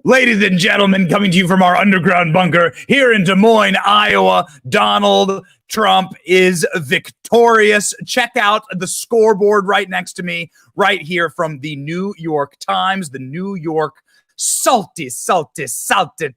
Ladies and gentlemen, coming to you from our underground bunker here in Des Moines, Iowa, Donald Trump is victorious. Check out the scoreboard right next to me, right here from the New York Times, the New York salty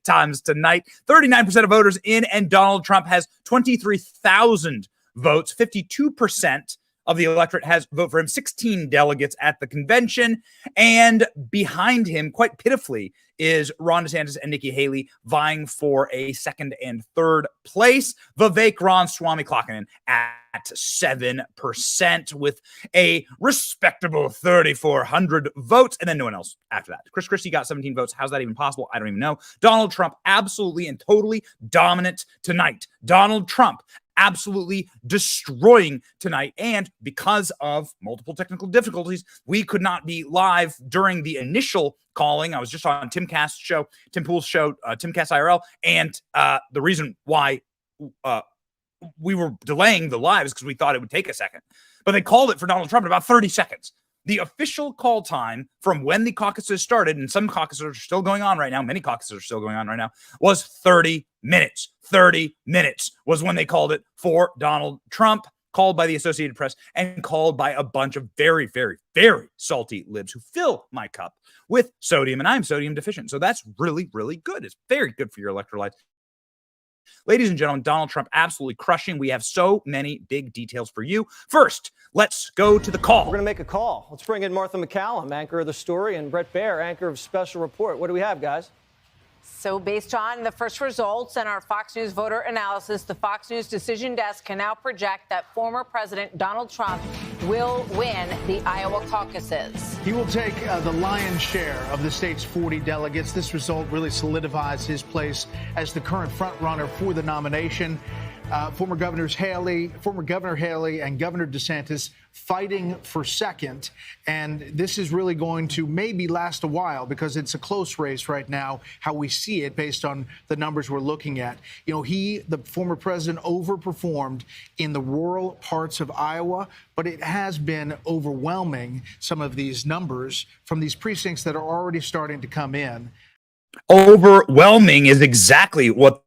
Times tonight. 39% of voters in, and Donald Trump has 23,000 votes. 52% of the electorate has voted for him, 16 delegates at the convention. And behind him, quite pitifully, is Ron DeSantis and Nikki Haley vying for a second and third place. Vivek Ramaswamy clocking in at 7% with a respectable 3,400 votes, and then no one else after that. Chris Christie got 17 votes. How's that even possible? I don't even know. Donald Trump absolutely and totally dominant tonight. Donald Trump absolutely destroying tonight. And because of multiple technical difficulties, we could not be live during the initial calling. I was just on Tim Pool's show, Timcast IRL. And the reason why we were delaying the live is because we thought it would take a second. But they called it for Donald Trump in about 30 seconds. The official call time from when the caucuses started, and some caucuses are still going on right now, many caucuses are still going on right now, was 30 minutes. 30 minutes was when they called it for Donald Trump, called by the Associated Press and called by a bunch of very, very, very salty libs who fill my cup with sodium, and I'm sodium deficient. So that's really, really good. It's very good for your electrolytes. Ladies and gentlemen, Donald Trump absolutely crushing. We have so many big details for you. First, let's go to the call. We're going to make a call. Let's bring in Martha McCallum, anchor of The Story, and Brett Baer, anchor of Special Report. What do we have, guys? So based on the first results and our Fox News voter analysis, the Fox News decision desk can now project that former President Donald Trump will win the Iowa caucuses. He will take the lion's share of the state's 40 delegates. This result really solidifies his place as the current frontrunner for the nomination. Former Governor Haley and Governor DeSantis fighting for second. And this is really going to maybe last a while because it's a close race right now, how we see it based on the numbers we're looking at. You know, the former president, overperformed in the rural parts of Iowa, but it has been overwhelming, some of these numbers from these precincts that are already starting to come in. Overwhelming is exactly what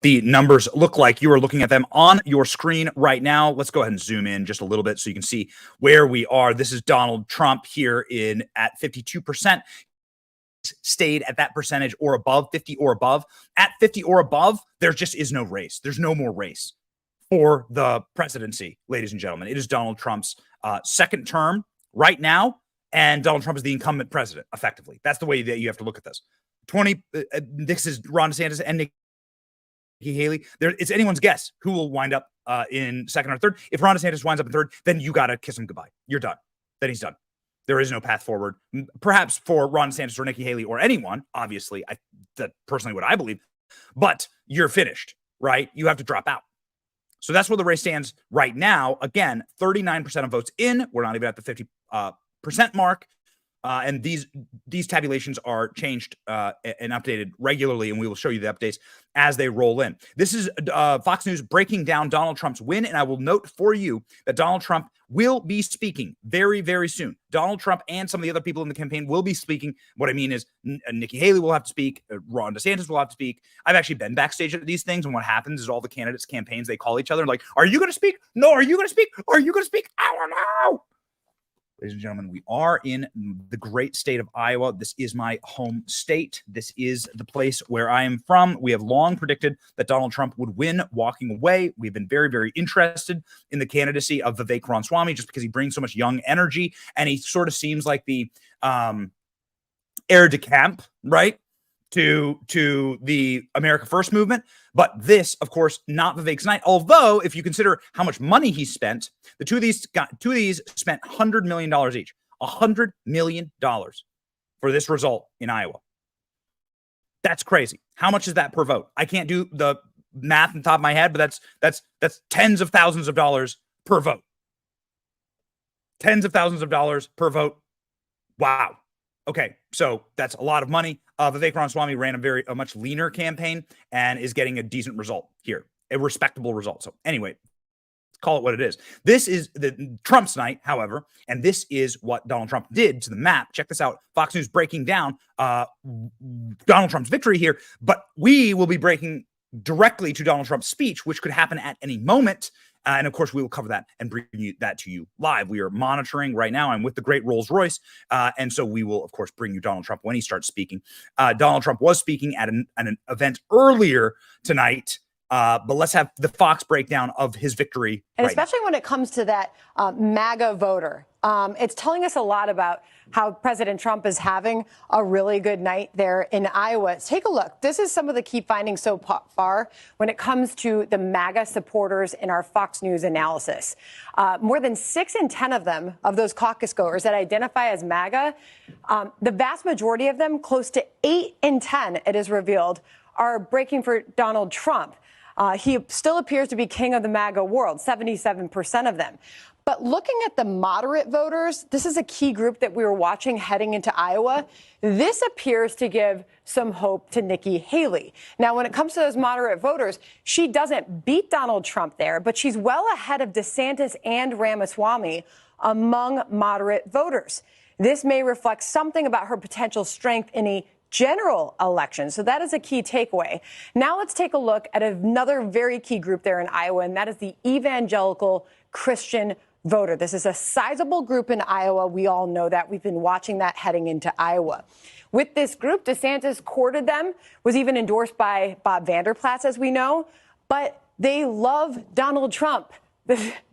the numbers look like. You are looking at them on your screen right now. Let's go ahead and zoom in just a little bit so you can see where we are. This is Donald Trump here at 52%. Stayed at that percentage or above, 50 or above. At 50 or above, there just is no race. There's no more race for the presidency, ladies and gentlemen. It is Donald Trump's second term right now, and Donald Trump is the incumbent president, effectively. That's the way that you have to look at this. This is Ron DeSantis and Nikki Haley. It's anyone's guess who will wind up in second or third. If Ron DeSantis winds up in third, then you got to kiss him goodbye. You're done. Then he's done. There is no path forward. Perhaps for Ron DeSantis or Nikki Haley or anyone, obviously, that's personally what I believe. But you're finished, right? You have to drop out. So that's where the race stands right now. Again, 39% of votes in. We're not even at the 50% mark. And these tabulations are changed and updated regularly, and we will show you the updates as they roll in. This is Fox News breaking down Donald Trump's win, and I will note for you that Donald Trump will be speaking very, very soon. Donald Trump and some of the other people in the campaign will be speaking. What I mean is Nikki Haley will have to speak. Ron DeSantis will have to speak. I've actually been backstage at these things, and what happens is all the candidates' campaigns, they call each other like, are you going to speak? No, are you going to speak? Are you going to speak? I don't know. Ladies and gentlemen, we are in the great state of Iowa. This is my home state. This is the place where I am from. We have long predicted that Donald Trump would win walking away. We've been very, very interested in the candidacy of Vivek Ramaswamy just because he brings so much young energy, and he sort of seems like the heir de camp, right, to the America First movement. But this, of course, not Vivek's night. Although, if you consider how much money he spent, the two of these spent $100 million each. $100 million for this result in Iowa. That's crazy. How much is that per vote? I can't do the math on the top of my head, but that's tens of thousands of dollars per vote. Tens of thousands of dollars per vote. Wow. Okay, so that's a lot of money. Vivek Ramaswamy ran a much leaner campaign and is getting a decent result here, a respectable result. So anyway, call it what it is. This is the Trump's night, however, and this is what Donald Trump did to the map. Check this out. Fox News breaking down Donald Trump's victory here, but we will be breaking directly to Donald Trump's speech, which could happen at any moment. And of course, we will cover that and bring that to you live. We are monitoring right now. I'm with the great Rolls Royce. And so we will, of course, bring you Donald Trump when he starts speaking. Donald Trump was speaking at an event earlier tonight. But let's have the Fox breakdown of his victory. And especially when it comes to that MAGA voter. It's telling us a lot about how President Trump is having a really good night there in Iowa. Take a look. This is some of the key findings so far when it comes to the MAGA supporters in our Fox News analysis. More than 6 in 10 of them, of those caucus goers that identify as MAGA, the vast majority of them, close to 8 in 10, it is revealed, are breaking for Donald Trump. He still appears to be king of the MAGA world, 77% of them. But looking at the moderate voters, this is a key group that we were watching heading into Iowa. This appears to give some hope to Nikki Haley. Now, when it comes to those moderate voters, she doesn't beat Donald Trump there, but she's well ahead of DeSantis and Ramaswamy among moderate voters. This may reflect something about her potential strength in a general election. So that is a key takeaway. Now let's take a look at another very key group there in Iowa, and that is the evangelical Christian voter. This is a sizable group in Iowa. We all know that. We've been watching that heading into Iowa. With this group, DeSantis courted them, was even endorsed by Bob Vanderplatz, as we know, but they love Donald Trump.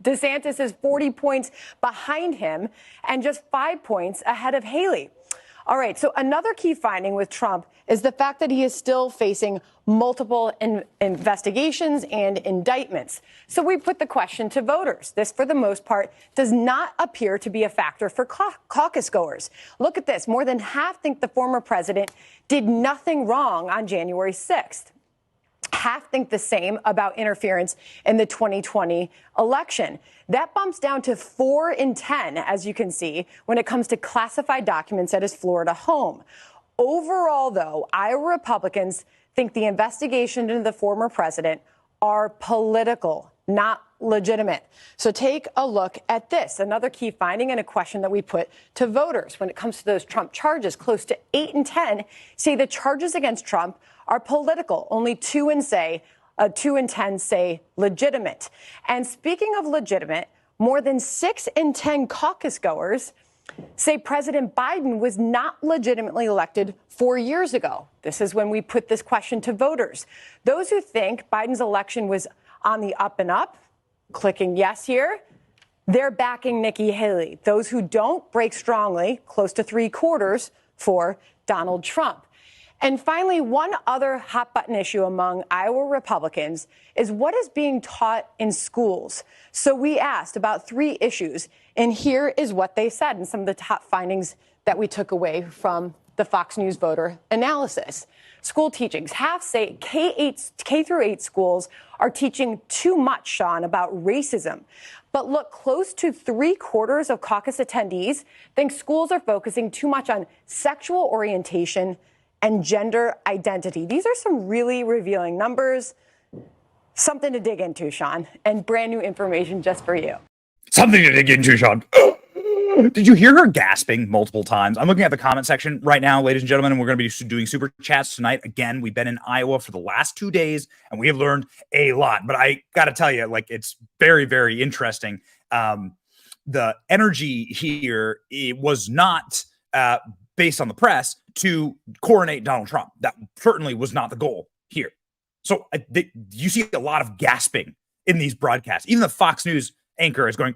DeSantis is 40 points behind him and just 5 points ahead of Haley. All right, so another key finding with Trump is the fact that he is still facing multiple investigations and indictments. So we put the question to voters. This, for the most part, does not appear to be a factor for caucus goers. Look at this. More than half think the former president did nothing wrong on January 6th. Half think the same about interference in the 2020 election. That bumps down to 4 in 10, as you can see, when it comes to classified documents at his Florida home. Overall, though, Iowa Republicans think the investigation into the former president are political, not legitimate. So take a look at this. Another key finding and a question that we put to voters when it comes to those Trump charges. Close to 8 in 10 say the charges against Trump are political. Only 2 in 10 say legitimate. And speaking of legitimate, more than 6 in 10 caucus goers say President Biden was not legitimately elected 4 years ago. This is when we put this question to voters. Those who think Biden's election was on the up and up, clicking yes here, they're backing Nikki Haley. Those who don't break strongly, close to 3/4, for Donald Trump. And finally, one other hot button issue among Iowa Republicans is what is being taught in schools. So we asked about 3 issues, and here is what they said and some of the top findings that we took away from the Fox News voter analysis. School teachings. Half say K through 8 schools are teaching too much, Sean, about racism. But look, close to 3/4 of caucus attendees think schools are focusing too much on sexual orientation and gender identity. These are some really revealing numbers. Something to dig into, Sean, and brand new information just for you. Something to dig into, Sean. Did you hear her gasping multiple times? I'm looking at the comment section right now, ladies and gentlemen, and we're going to be doing super chats tonight. Again, we've been in Iowa for the last 2 days, and we have learned a lot. But I got to tell you, like, it's very, very interesting. The energy here, it was not based on the press to coronate Donald Trump. That certainly was not the goal here. So you see a lot of gasping in these broadcasts. Even the Fox News anchor is going,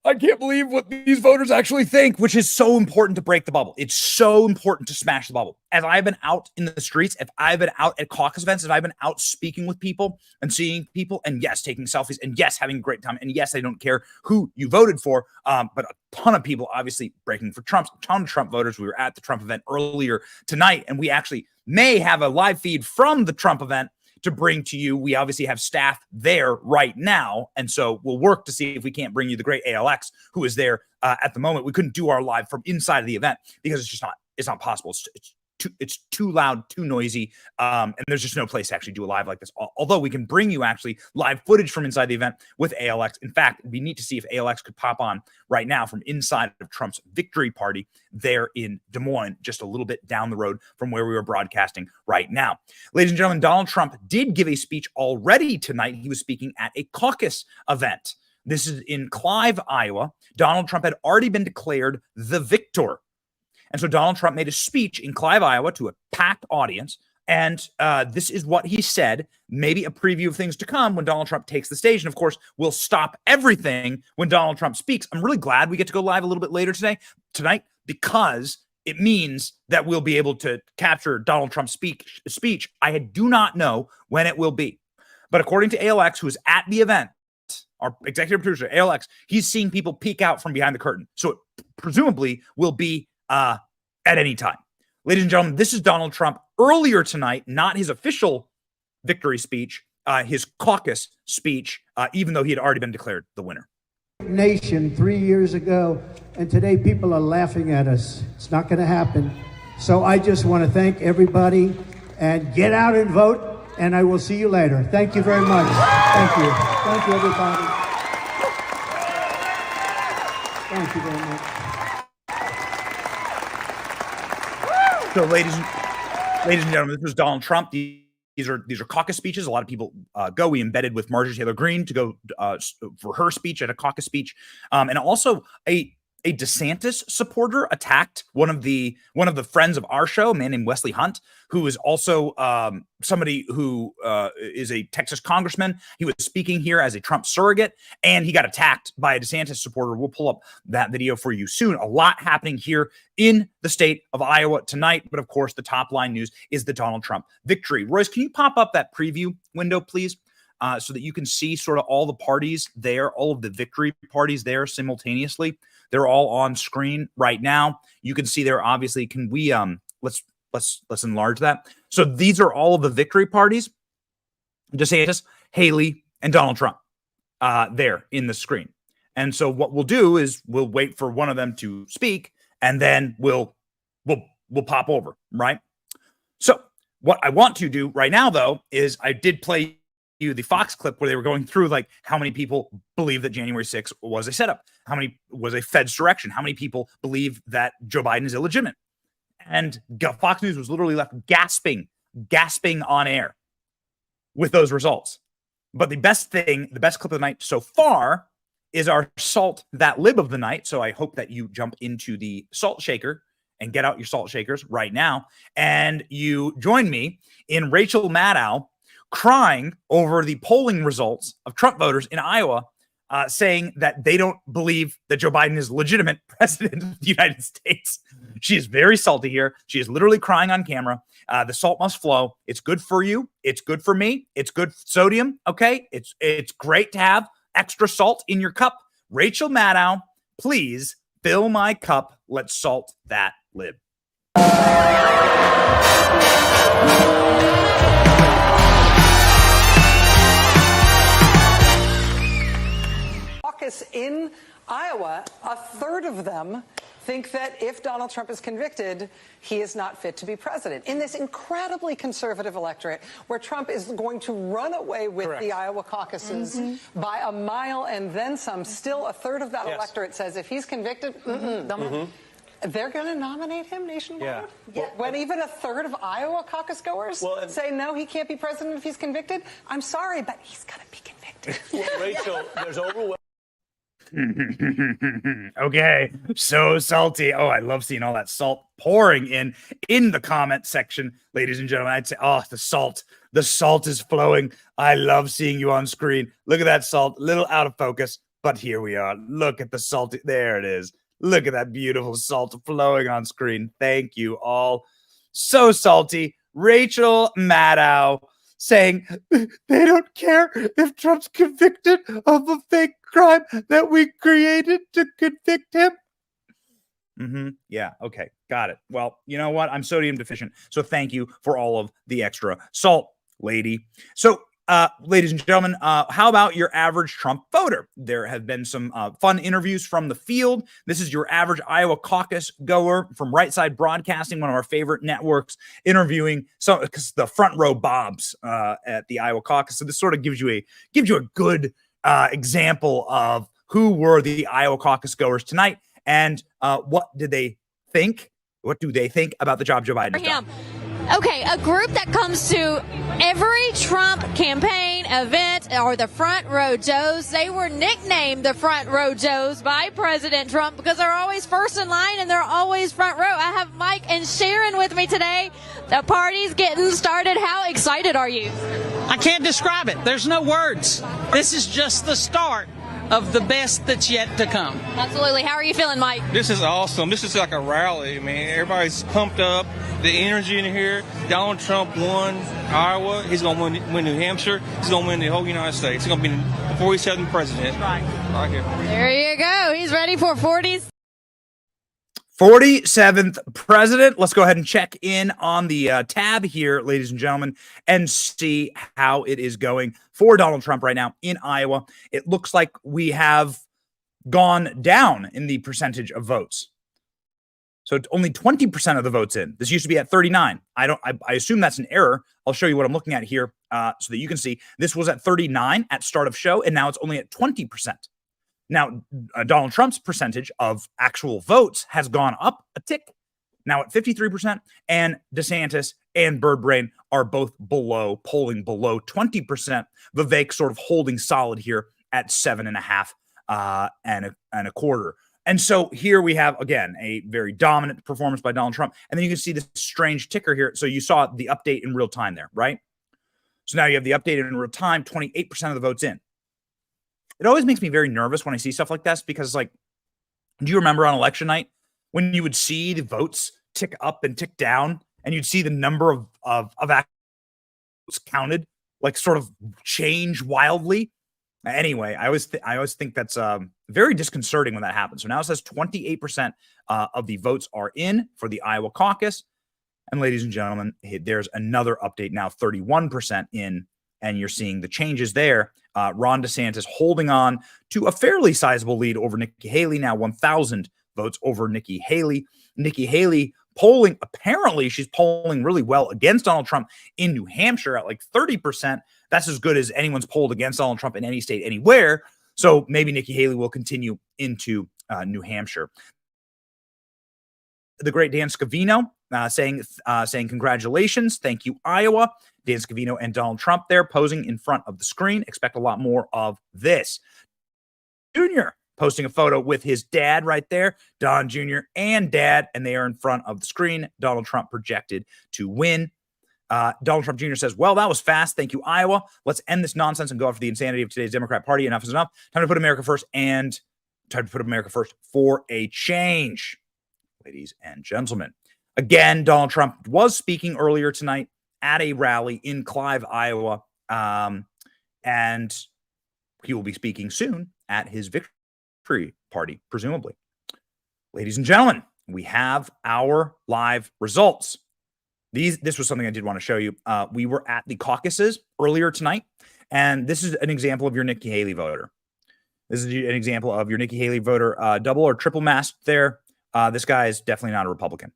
I can't believe what these voters actually think, which is so important to break the bubble. It's so important to smash the bubble. As I've been out in the streets, if I've been out at caucus events, if I've been out speaking with people and seeing people, and yes, taking selfies, and yes, having a great time, and yes, I don't care who you voted for, but a ton of people obviously breaking for Trump, a ton of Trump voters. We were at the Trump event earlier tonight, and we actually may have a live feed from the Trump event to bring to you. We obviously have staff there right now, and so we'll work to see if we can't bring you the great ALX, who is there at the moment. We couldn't do our live from inside of the event because it's not possible. It's too loud, too noisy, and there's just no place to actually do a live like this. Although we can bring you actually live footage from inside the event with ALX. In fact, it'd be neat to see if ALX could pop on right now from inside of Trump's victory party there in Des Moines, just a little bit down the road from where we were broadcasting right now. Ladies and gentlemen, Donald Trump did give a speech already tonight. He was speaking at a caucus event. This is in Clive, Iowa. Donald Trump had already been declared the victor. And so Donald Trump made a speech in Clive, Iowa to a packed audience. And this is what he said, maybe a preview of things to come when Donald Trump takes the stage. And of course, we'll stop everything when Donald Trump speaks. I'm really glad we get to go live a little bit later tonight, because it means that we'll be able to capture Donald Trump's speech. I do not know when it will be. But according to ALX, who is at the event, our executive producer, ALX, he's seeing people peek out from behind the curtain. So it presumably will be at any time. Ladies and gentlemen, this is Donald Trump earlier tonight, not his official victory speech, his caucus speech, even though he had already been declared the winner. Nation 3 years ago, and today people are laughing at us. It's not going to happen. So I just want to thank everybody and get out and vote, and I will see you later. Thank you very much. Thank you. Thank you, everybody. Thank you very much. So, ladies and gentlemen, this was Donald Trump. These are caucus speeches. A lot of people go. We embedded with Marjorie Taylor Greene to go for her speech at a caucus speech, and also a DeSantis supporter attacked one of the friends of our show, a man named Wesley Hunt, who is also somebody who is a Texas congressman. He was speaking here as a Trump surrogate, and he got attacked by a DeSantis supporter. We'll pull up that video for you soon. A lot happening here in the state of Iowa tonight, but of course, the top line news is the Donald Trump victory. Royce, can you pop up that preview window, please? So that you can see sort of all the parties there, all of the victory parties there simultaneously. They're all on screen right now. You can see there, obviously. Can we let's enlarge that? So these are all of the victory parties: DeSantis, Haley, and Donald Trump there in the screen. And so what we'll do is we'll wait for one of them to speak, and then we'll pop over, right? So what I want to do right now, though, is I did play you the Fox clip where they were going through like how many people believe that January 6th was a setup, how many was a Fed's direction, how many people believe that Joe Biden is illegitimate. And Fox News was literally left gasping on air with those results. But the best clip of the night so far is our Salt That Lib of the night. So I hope that you jump into the salt shaker and get out your salt shakers right now, and you join me in Rachel Maddow crying over the polling results of Trump voters in Iowa, saying that they don't believe that Joe Biden is legitimate president of the United States. She is very salty here. She is literally crying on camera. The salt must flow. It's good for you. It's good for me. It's good sodium. Okay. It's great to have extra salt in your cup. Rachel Maddow, please fill my cup. Let's salt that lib. Caucus in Iowa, a third of them think that if Donald Trump is convicted, he is not fit to be president. In this incredibly conservative electorate where Trump is going to run away with the Iowa caucuses by a mile and then some, still a third of that electorate says if he's convicted, they're going to nominate him nationwide? Yeah. When even a third of Iowa caucus goers say no, he can't be president if he's convicted? I'm sorry, but he's going to be convicted. Well, Rachel, there's overwhelming. Okay, so salty. Oh, I love seeing all that salt pouring in the comment section, ladies and gentlemen. I'd say, oh, the salt is flowing. I love seeing you on screen. Look at that salt, a little out of focus, but here we are. Look at the salt. There it is. Look at that beautiful salt flowing on screen. Thank you all. So salty. Rachel Maddow saying they don't care if Trump's convicted of a fake crime that we created to convict him. Yeah. Okay. Got it. Well, you know what? I'm sodium deficient. So thank you for all of the extra salt, lady. So ladies and gentlemen, how about your average Trump voter? There have been some fun interviews from the field. This is your average Iowa caucus goer from Right Side Broadcasting, one of our favorite networks, interviewing the front row Bobs at the Iowa caucus. So this sort of gives you a good example of who were the Iowa caucus goers tonight, and what did they think? What do they think about the job Joe Biden has done? Okay, a group that comes to every Trump campaign event are the Front Row Joes. They were nicknamed the Front Row Joes by President Trump because they're always first in line and they're always front row. I have Mike and Sharon with me today. The party's getting started. How excited are you? I can't describe it. There's no words. This is just the start of the best that's yet to come. Absolutely. How are you feeling, Mike? This is awesome. This is like a rally, man. Everybody's pumped up. The energy in here. Donald Trump won Iowa. He's going to win New Hampshire. He's going to win the whole United States. He's going to be the 47th president. Right here. There you go. He's ready for 40s. 47th president. Let's go ahead and check in on the tab here, ladies and gentlemen, and see how it is going for Donald Trump right now in Iowa. It looks like we have gone down in the percentage of votes. So it's only 20% of the votes in. This used to be at 39. I assume that's an error. I'll show you what I'm looking at here so that you can see. This was at 39 at start of show, and now it's only at 20%. Now, Donald Trump's percentage of actual votes has gone up a tick, now at 53%, and DeSantis and Birdbrain are both polling below 20%. Vivek sort of holding solid here at 7.5 and a quarter. And so here we have, again, a very dominant performance by Donald Trump. And then you can see this strange ticker here. So you saw the update in real time there, right? So now you have the update in real time, 28% of the votes in. It always makes me very nervous when I see stuff like this because, like, do you remember on election night when you would see the votes tick up and tick down and you'd see the number of votes counted, like, sort of change wildly? Anyway, I always think that's very disconcerting when that happens. So now it says 28% of the votes are in for the Iowa caucus. And ladies and gentlemen, there's another update now, 31% in, and you're seeing the changes there. Ron DeSantis holding on to a fairly sizable lead over Nikki Haley, now 1,000 votes over Nikki Haley. Nikki Haley polling, apparently she's polling really well against Donald Trump in New Hampshire at like 30%. That's as good as anyone's polled against Donald Trump in any state anywhere. So maybe Nikki Haley will continue into New Hampshire. The great Dan Scavino saying congratulations. Thank you, Iowa. Dan Scavino and Donald Trump there posing in front of the screen. Expect a lot more of this. Junior posting a photo with his dad right there. Don Jr. and dad, and they are in front of the screen. Donald Trump projected to win. Donald Trump Jr. says, well, that was fast. Thank you, Iowa. Let's end this nonsense and go after the insanity of today's Democrat Party. Enough is enough. Time to put America first and time to put America first for a change, ladies and gentlemen. Again, Donald Trump was speaking earlier tonight at a rally in Clive, Iowa, and he will be speaking soon at his victory party, presumably. Ladies and gentlemen, we have our live results. This was something I did want to show you. We were at the caucuses earlier tonight, and this is an example of your Nikki Haley voter. This is an example of your Nikki Haley voter, double or triple masked there. This guy is definitely not a Republican.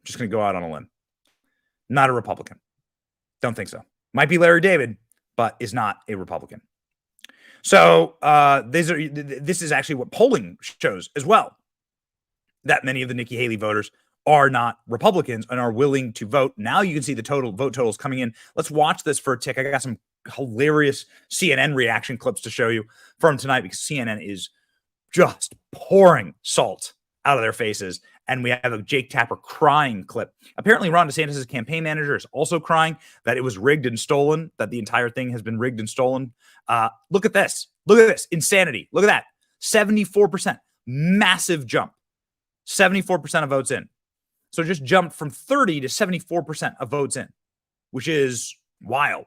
Just going to go out on a limb. Not a Republican. Don't think so. Might be Larry David, but is not a Republican. So this is actually what polling shows as well, that many of the Nikki Haley voters are not Republicans and are willing to vote. Now you can see the total vote totals coming in. Let's watch this for a tick. I got some hilarious CNN reaction clips to show you from tonight because CNN is just pouring salt out of their faces. And we have a Jake Tapper crying clip. Apparently, Ron DeSantis' campaign manager is also crying that it was rigged and stolen, that the entire thing has been rigged and stolen. Look at this. Look at this. Insanity. Look at that. 74%. Massive jump. 74% of votes in. So just jumped from 30 to 74% of votes in, which is wild.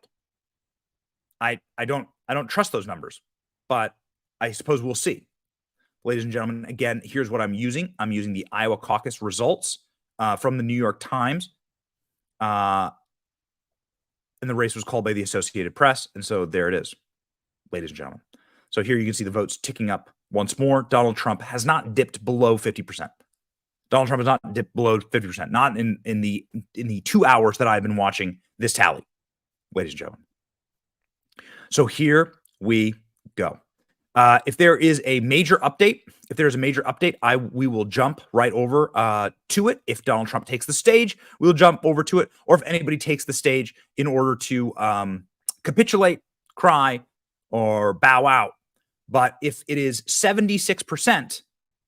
I don't trust those numbers, but I suppose we'll see. Ladies and gentlemen, again, here's what I'm using. I'm using the Iowa caucus results from the New York Times. and the race was called by the Associated Press. And so there it is, ladies and gentlemen. So here you can see the votes ticking up once more. Donald Trump has not dipped below 50%. Donald Trump has not dipped below 50%, not in the 2 hours that I've been watching this tally, ladies and gentlemen. So here we go. If there is a major update, we will jump right over to it. If Donald Trump takes the stage, we'll jump over to it. Or if anybody takes the stage in order to capitulate, cry, or bow out. But if it is 76%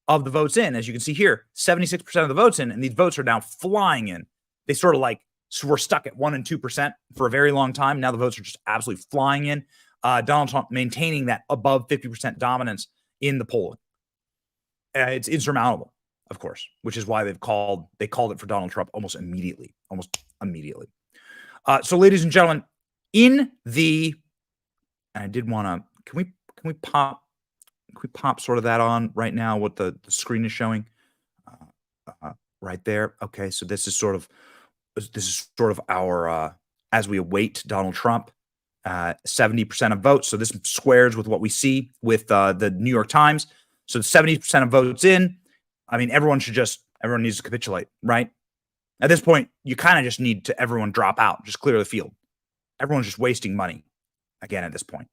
of the votes in, as you can see here, 76% of the votes in, and these votes are now flying in. They sort of like, so we're stuck at 1% and 2% for a very long time. Now the votes are just absolutely flying in. Donald Trump maintaining that above 50% dominance in the polling. It's insurmountable, of course, which is why they called it for Donald Trump almost immediately. So, ladies and gentlemen, and I did want to, can we pop sort of that on right now? What the screen is showing right there. Okay, so this is sort of our as we await Donald Trump. 70% of votes. So this squares with what we see with the New York Times. So 70% of votes in. I mean, everyone needs to capitulate, right? At this point, you kind of just need to everyone drop out, just clear the field. Everyone's just wasting money again at this point.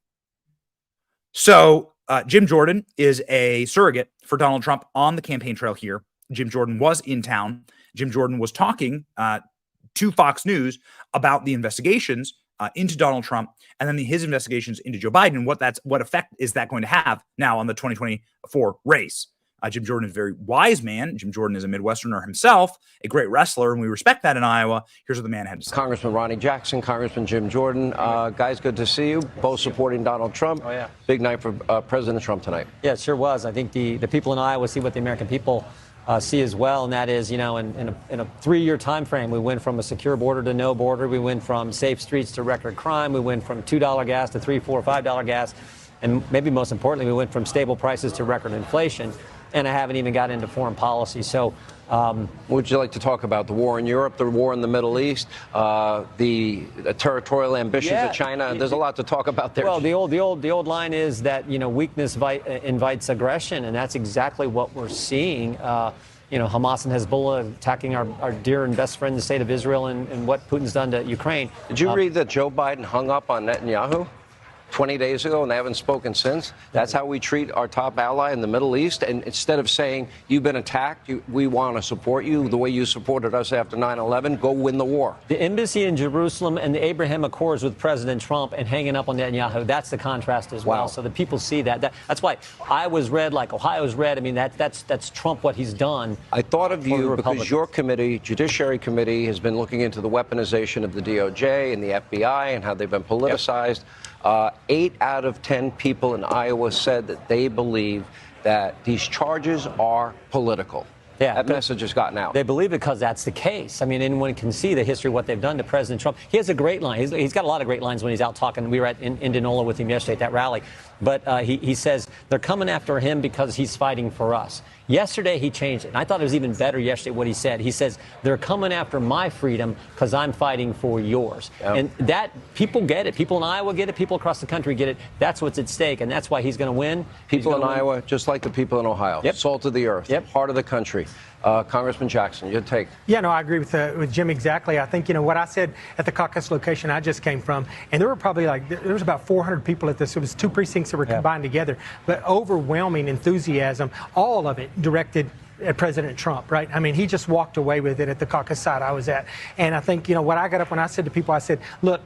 So Jim Jordan is a surrogate for Donald Trump on the campaign trail here. Jim Jordan was in town. Jim Jordan was talking to Fox News about the investigations into Donald Trump, and then his investigations into Joe Biden. What effect is that going to have now on the 2024 race? Jim Jordan is a very wise man. Jim Jordan is a Midwesterner himself, a great wrestler, and we respect that in Iowa. Here's what the man had to say. Congressman Ronnie Jackson, Congressman Jim Jordan. Guys, good to see you. Both supporting Donald Trump. Oh, yeah. Big night for President Trump tonight. Yeah, it sure was. I think the people in Iowa see what the American people see as well, and that is, in a 3-year time frame, we went from a secure border to no border. We went from safe streets to record crime. We went from $2 gas to $3, $4, $5 gas. And maybe most importantly, we went from stable prices to record inflation. And I haven't even got into foreign policy. So would you like to talk about the war in Europe, the war in the Middle East, the territorial ambitions of China? There's a lot to talk about there. Well, the old line is that, weakness invites aggression, and that's exactly what we're seeing. Hamas and Hezbollah attacking our dear and best friend, the state of Israel, and what Putin's done to Ukraine. Did you read that Joe Biden hung up on Netanyahu 20 days ago, and they haven't spoken since? That's how we treat our top ally in the Middle East. And instead of saying, you've been attacked, we want to support you the way you supported us after 9/11, go win the war. The embassy in Jerusalem and the Abraham Accords with President Trump and hanging up on Netanyahu, that's the contrast as well. So the people see that. That's why Iowa's red like Ohio's red. I mean, that's Trump, what he's done. I thought of you because your committee, Judiciary Committee, has been looking into the weaponization of the DOJ and the FBI and how they've been politicized. 8 out of 10 people in Iowa said that they believe that these charges are political. Yeah, that message has gotten out. They believe it because that's the case. I mean, anyone can see the history of what they've done to President Trump. He has a great line. He's got a lot of great lines when he's out talking. We were at Indianola with him yesterday at that rally. But he says they're coming after him because he's fighting for us. Yesterday, he changed it. And I thought it was even better yesterday what he said. He says, they're coming after my freedom because I'm fighting for yours. Yep. And that, people get it. People in Iowa get it. People across the country get it. That's what's at stake, and that's why he's going to win. People in Iowa, just like the people in Ohio. Yep. Salt of the earth. Yep. Heart of the country. Congressman Jackson, your take. Yeah, no, I agree with Jim exactly. I think, what I said at the caucus location I just came from, and there were probably there was about 400 people at this. It was 2 precincts that were combined together, but overwhelming enthusiasm, all of it directed at President Trump, right? I mean, he just walked away with it at the caucus side I was at. And I think, what I got up when I said to people, I said, look,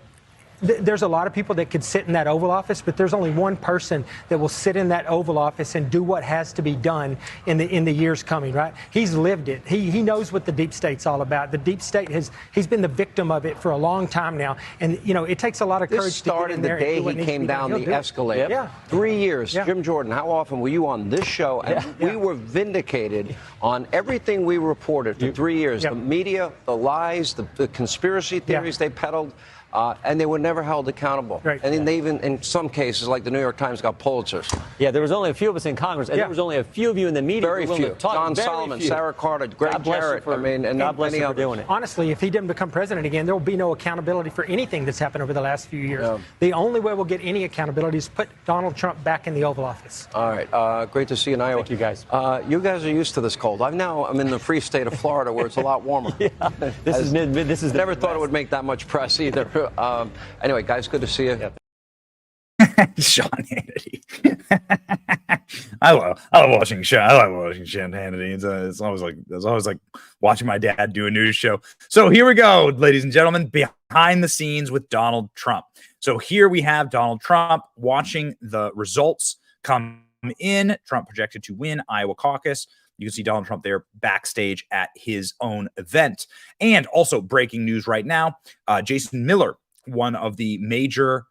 there's a lot of people that could sit in that Oval Office, but there's only one person that will sit in that Oval Office and do what has to be done in the years coming, right? He's lived it. He knows what the deep state's all about. The deep state he's been the victim of it for a long time now. And, it takes a lot of courage this started to get in there the day he came down the escalator. Yeah. 3 years. Yeah. Jim Jordan, how often were you on this show? And we were vindicated on everything we reported for 3 years. The media, the lies, the conspiracy theories they peddled. and they were never held accountable. Right. And then they even, in some cases, like the New York Times, got Pulitzers. Yeah, there was only a few of us in Congress, and there was only a few of you in the media. Very few. John Solomon, Sarah Carter, Greg Jarrett. And God bless many you for others. doing it. Honestly, if he didn't become president again, there will be no accountability for anything that's happened over the last few years. The only way we'll get any accountability is put Donald Trump back in the Oval Office. All right. Great to see you in Iowa. Thank you, guys. You guys are used to this cold. I'm in the free state of Florida where it's a lot warmer. This is never thought it would make that much press either. Anyway, guys, good to see you. Sean Hannity. I love watching Sean. I like watching Sean Hannity. It's always like watching my dad do a news show. So here we go, ladies and gentlemen, behind the scenes with Donald Trump. So here we have Donald Trump watching the results come in. Trump projected to win Iowa caucus. You can see Donald Trump there backstage at his own event. And also breaking news right now, Jason Miller, one of the major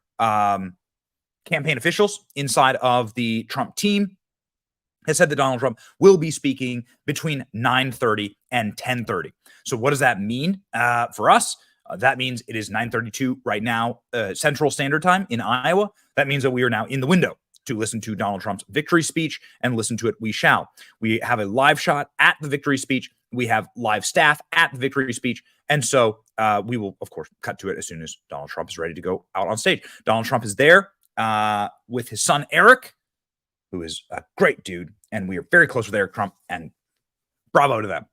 campaign officials inside of the Trump team, has said that Donald Trump will be speaking between 9:30 and 10:30. So what does that mean for us? That means it is 9:32 right now, Central Standard Time in Iowa. That means that we are now in the window to listen to Donald Trump's victory speech, and listen to it we shall. We have a live shot at the victory speech. We have live staff at the victory speech. And so we will, of course, cut to it as soon as Donald Trump is ready to go out on stage. Donald Trump is there with his son, Eric, who is a great dude. And we are very close with Eric Trump, and bravo to them.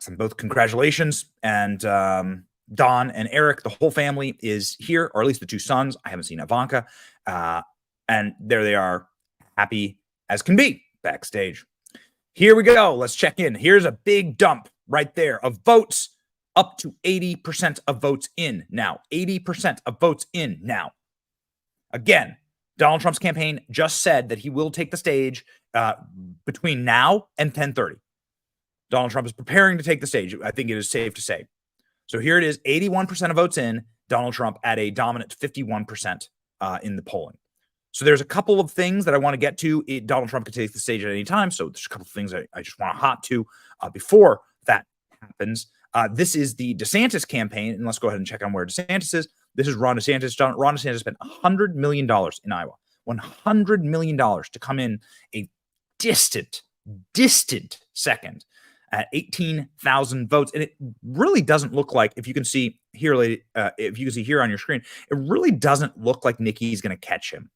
Some both congratulations. And Don and Eric, the whole family is here, or at least the two sons. I haven't seen Ivanka. And there they are, happy as can be backstage. Here we go. Let's check in. Here's a big dump right there of votes, up to 80% of votes in now. 80% of votes in now. Again, Donald Trump's campaign just said that he will take the stage between now and 10:30. Donald Trump is preparing to take the stage, I think it is safe to say. So here it is, 81% of votes in, Donald Trump at a dominant 51% in the polling. So there's a couple of things that I want to get to. Donald Trump can take the stage at any time. So there's a couple of things I just want to hot to before that happens. This is the DeSantis campaign. And let's go ahead and check on where DeSantis is. This is Ron DeSantis. Ron DeSantis spent $100 million in Iowa. $100 million to come in a distant second at 18,000 votes. And it really doesn't look like, if you can see here, if you can see here on your screen, it really doesn't look like Nikki's going to catch him.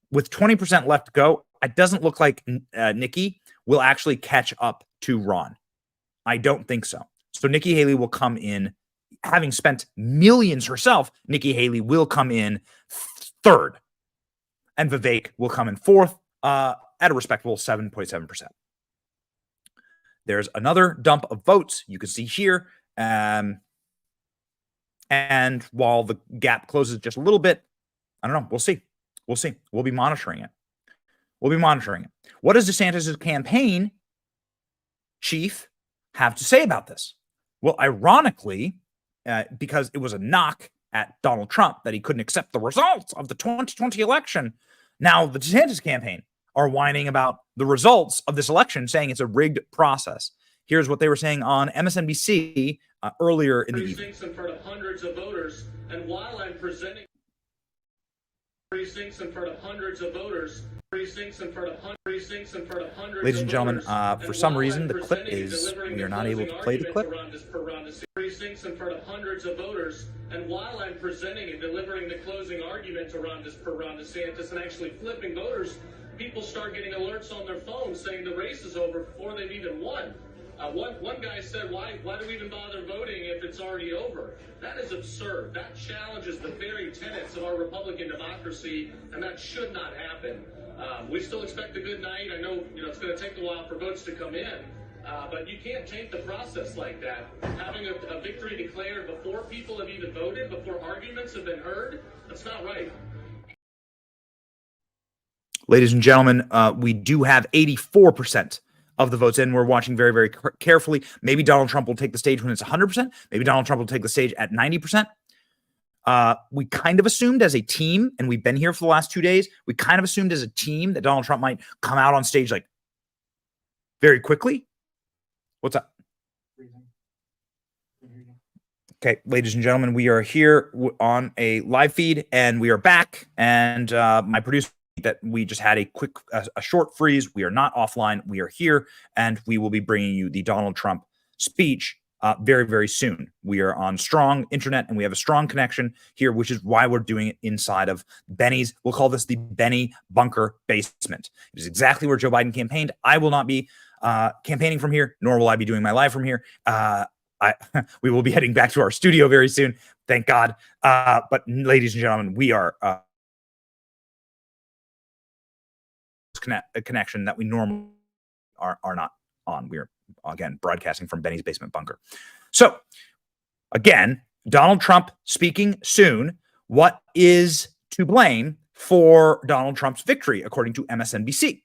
With 20% left to go, it doesn't look like Nikki will actually catch up to Ron. I don't think so. So Nikki Haley will come in, having spent millions herself. Nikki Haley will come in third, and Vivek will come in fourth at a respectable 7.7%. There's another dump of votes you can see here. And while the gap closes just a little bit, I don't know. We'll see. We'll see. We'll be monitoring it. What does DeSantis' campaign chief have to say about this? Well, ironically, because it was a knock at Donald Trump that he couldn't accept the results of the 2020 election, now the DeSantis campaign are whining about the results of this election, saying it's a rigged process. Here's what they were saying on MSNBC earlier in the evening. In front of hundreds of voters, and while I'm presenting precincts in front of hundreds of voters, precincts in front of hundreds. Ladies and gentlemen, for some reason, the clip is, we are not able to play the clip. Precincts in front of hundreds of voters, and while I'm presenting and delivering the closing argument to Ron DeSantis and actually flipping voters, people start getting alerts on their phones saying the race is over before they've even won. One guy said, why do we even bother voting if it's already over? That is absurd. That challenges the very tenets of our Republican democracy, and that should not happen. We still expect a good night. I know it's going to take a while for votes to come in, but you can't taint the process like that. Having a victory declared before people have even voted, before arguments have been heard, that's not right. Ladies and gentlemen, we do have 84% of the votes in. We're watching very, very carefully. Maybe Donald Trump will take the stage when it's 100%. Maybe Donald Trump will take the stage at 90%. We kind of assumed as a team, and we've been here for the last 2 days, we kind of assumed as a team that Donald Trump might come out on stage like very quickly. What's up? Okay, ladies and gentlemen, we are here on a live feed, and we are back. And my producer that we just had a short freeze. We are not offline. We are here, and we will be bringing you the Donald Trump speech very, very soon. We are on strong internet, and we have a strong connection here, which is why we're doing it inside of Benny's. We'll call this the Benny Bunker basement. It is exactly where Joe Biden campaigned. I will not be campaigning from here, nor will I be doing my live from here. We will be heading back to our studio very soon. Thank God. But ladies and gentlemen, we are a connection that we normally are not on. We're again broadcasting from Benny's basement bunker. So again, Donald Trump speaking soon. What is to blame for Donald Trump's victory, according to MSNBC?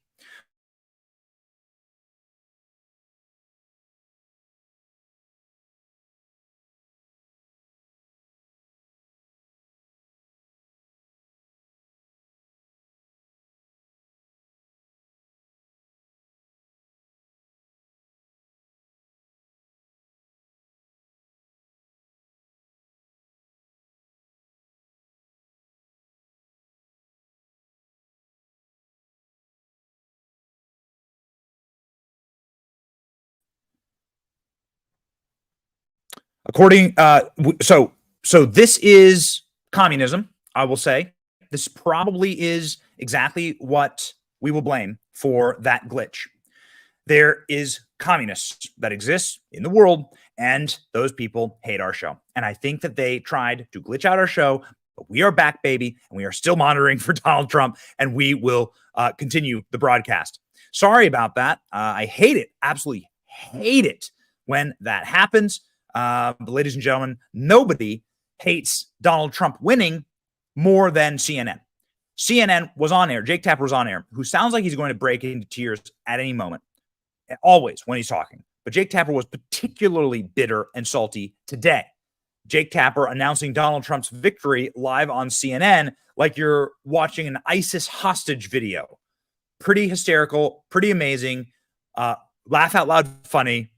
According, so this is communism. I will say this probably is exactly what we will blame for that glitch. There is communists that exist in the world, and those people hate our show. And I think that they tried to glitch out our show, but we are back, baby, and we are still monitoring for Donald Trump, and we will continue the broadcast. Sorry about that. I hate it, absolutely hate it when that happens. But ladies and gentlemen, nobody hates Donald Trump winning more than CNN. CNN was on air. Jake Tapper was on air, who sounds like he's going to break into tears at any moment, always when he's talking. But Jake Tapper was particularly bitter and salty today. Jake Tapper announcing Donald Trump's victory live on CNN like you're watching an ISIS hostage video. Pretty hysterical, pretty amazing, laugh out loud funny.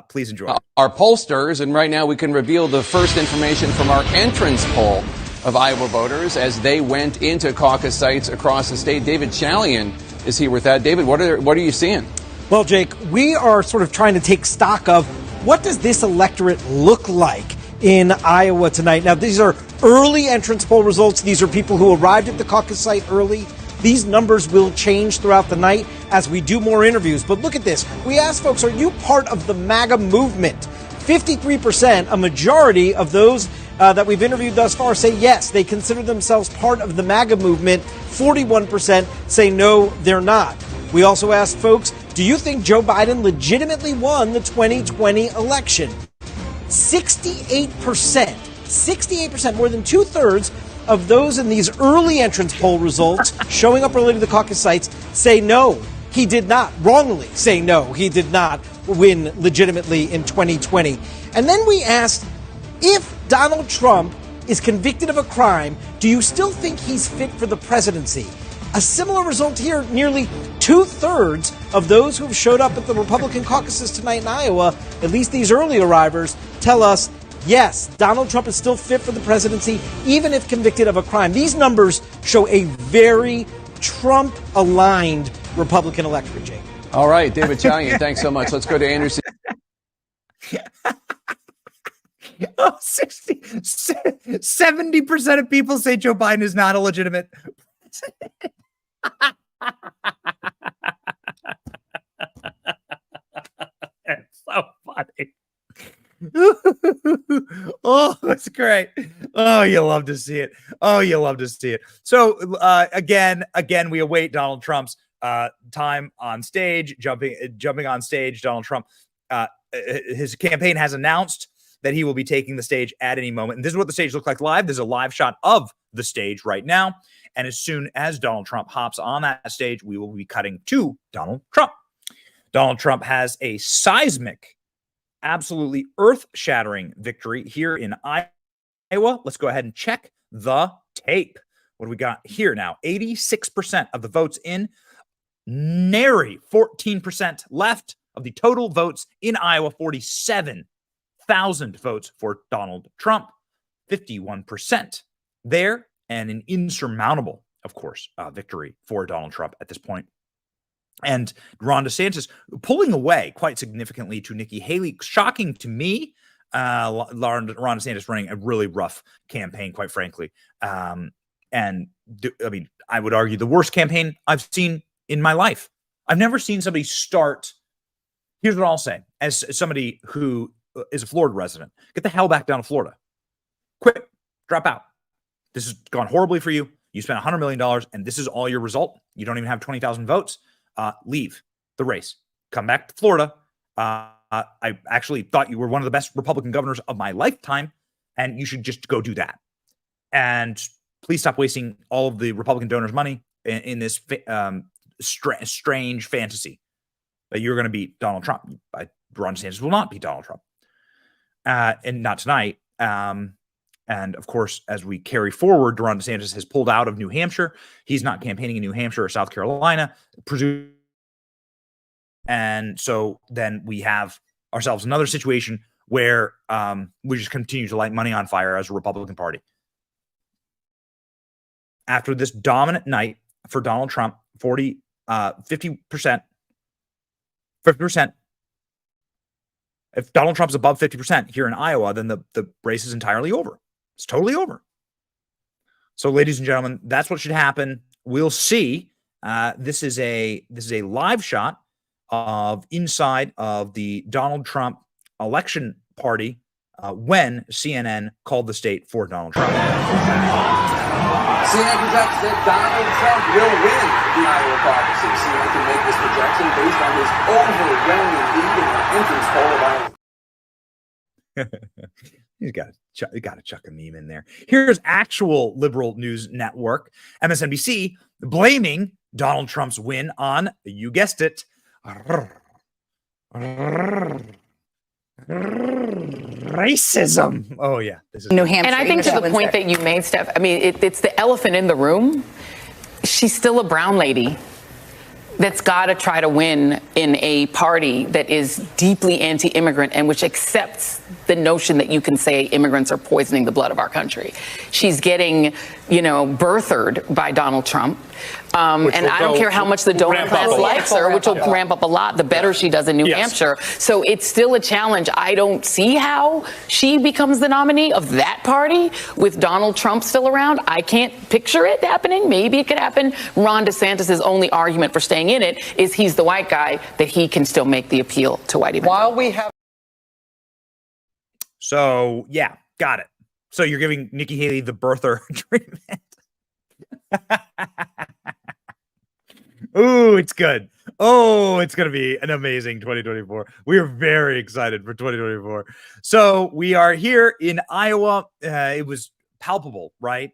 Please enjoy. Our pollsters, and right now we can reveal the first information from our entrance poll of Iowa voters as they went into caucus sites across the state. David Chalian is here with that. David, what are you seeing? Well, Jake, we are sort of trying to take stock of what does this electorate look like in Iowa tonight. Now, these are early entrance poll results. These are people who arrived at the caucus site early. These numbers will change throughout the night as we do more interviews. But look at this. We asked folks, are you part of the MAGA movement? 53%, a majority of those that we've interviewed thus far say yes, they consider themselves part of the MAGA movement. 41% say no, they're not. We also asked folks, do you think Joe Biden legitimately won the 2020 election? 68%, more than two-thirds of those in these early entrance poll results showing up early to the caucus sites say no, he did not. Wrongly say no, he did not win legitimately in 2020. And then we asked, if Donald Trump is convicted of a crime, do you still think he's fit for the presidency? A similar result here. Nearly two-thirds of those who have showed up at the Republican caucuses tonight in Iowa, at least these early arrivers, tell us, yes, Donald Trump is still fit for the presidency, even if convicted of a crime. These numbers show a very Trump-aligned Republican electorate, Jake. All right, David Chalian, thanks so much. Let's go to Anderson. Oh, 70% of people say Joe Biden is not a legitimate It's so funny. Oh, that's great. Oh, you love to see it. Oh, you love to see it. So again, we await Donald Trump's time on stage, jumping on stage. Donald Trump, his campaign has announced that he will be taking the stage at any moment. And this is what the stage looks like live. There's a live shot of the stage right now. And as soon as Donald Trump hops on that stage, we will be cutting to Donald Trump. Donald Trump has a seismic, absolutely earth-shattering victory here in Iowa. Let's go ahead and check the tape. What do we got here now? 86% of the votes in, nary 14% left of the total votes in Iowa. 47 1,000 votes for Donald Trump, 51% there, and an insurmountable, of course, victory for Donald Trump at this point. And Ron DeSantis pulling away quite significantly to Nikki Haley. Shocking to me. Ron DeSantis running a really rough campaign, quite frankly. I mean, I would argue the worst campaign I've seen in my life. I've never seen somebody start. Here's what I'll say. As somebody who is a Florida resident, get the hell back down to Florida. Quit. Drop out. This has gone horribly for you. You spent $100 million, and this is all your result. You don't even have 20,000 votes. Leave the race. Come back to Florida. I actually thought you were one of the best Republican governors of my lifetime, and you should just go do that. And please stop wasting all of the Republican donors' money in this strange fantasy that you're going to beat Donald Trump. Ron DeSantis will not beat Donald Trump. And not tonight. And of course, as we carry forward, Ron DeSantis has pulled out of New Hampshire. He's not campaigning in New Hampshire or South Carolina. And so then we have ourselves another situation where we just continue to light money on fire as a Republican Party. After this dominant night for Donald Trump, 50%. If Donald Trump's above 50% here in Iowa, then the race is entirely over. It's totally over. So, ladies and gentlemen, that's what should happen. We'll see. This is a live shot of inside of the Donald Trump election party when CNN called the state for Donald Trump. CNN projects that Donald Trump will win the Iowa caucuses. CNN can make this projection based on his overwhelming lead in the entrance poll of Iowa. You got to chuck a meme in there. Here's actual liberal news network, MSNBC, blaming Donald Trump's win on, you guessed it, racism. Oh, yeah. This is New Hampshire. And I think to the point that you made, Steph, I mean, it's the elephant in the room. She's still a brown lady that's got to try to win in a party that is deeply anti-immigrant and which accepts the notion that you can say immigrants are poisoning the blood of our country. She's getting, birthered by Donald Trump. And I don't care how much the donor class likes her, which will ramp up a lot, the better she does in New Hampshire. So it's still a challenge. I don't see how she becomes the nominee of that party with Donald Trump still around. I can't picture it happening. Maybe it could happen. Ron DeSantis' only argument for staying in it is he's the white guy, that he can still make the appeal to white evangelists. While we have. So, yeah, got it. So you're giving Nikki Haley the birther treatment. Ooh, it's good. Oh, it's going to be an amazing 2024. We are very excited for 2024. So we are here in Iowa. It was palpable, right?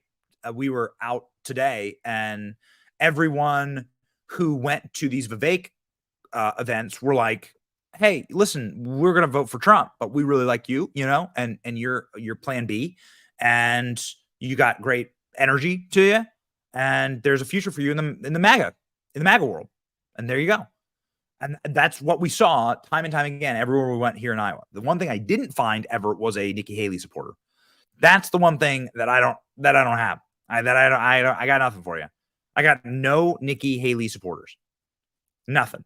We were out today, and everyone who went to these Vivek events were like, hey, listen, we're going to vote for Trump, but we really like you, and you're plan B, and you got great energy to you, and there's a future for you in the MAGA world. And there you go. And that's what we saw time and time again everywhere we went here in Iowa. The one thing I didn't find ever was a Nikki Haley supporter. That's the one thing that I don't have. I got nothing for you. I got no Nikki Haley supporters. Nothing.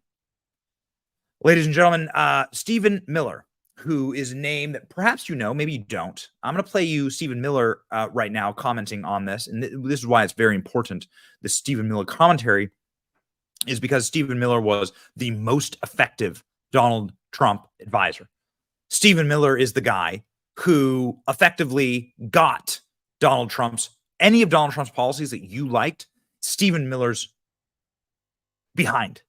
Ladies and gentlemen, Stephen Miller, who is a name that perhaps you know, maybe you don't. I'm going to play you Stephen Miller right now commenting on this. And this is why it's very important. The Stephen Miller commentary is because Stephen Miller was the most effective Donald Trump advisor. Stephen Miller is the guy who effectively got any of Donald Trump's policies that you liked, Stephen Miller's behind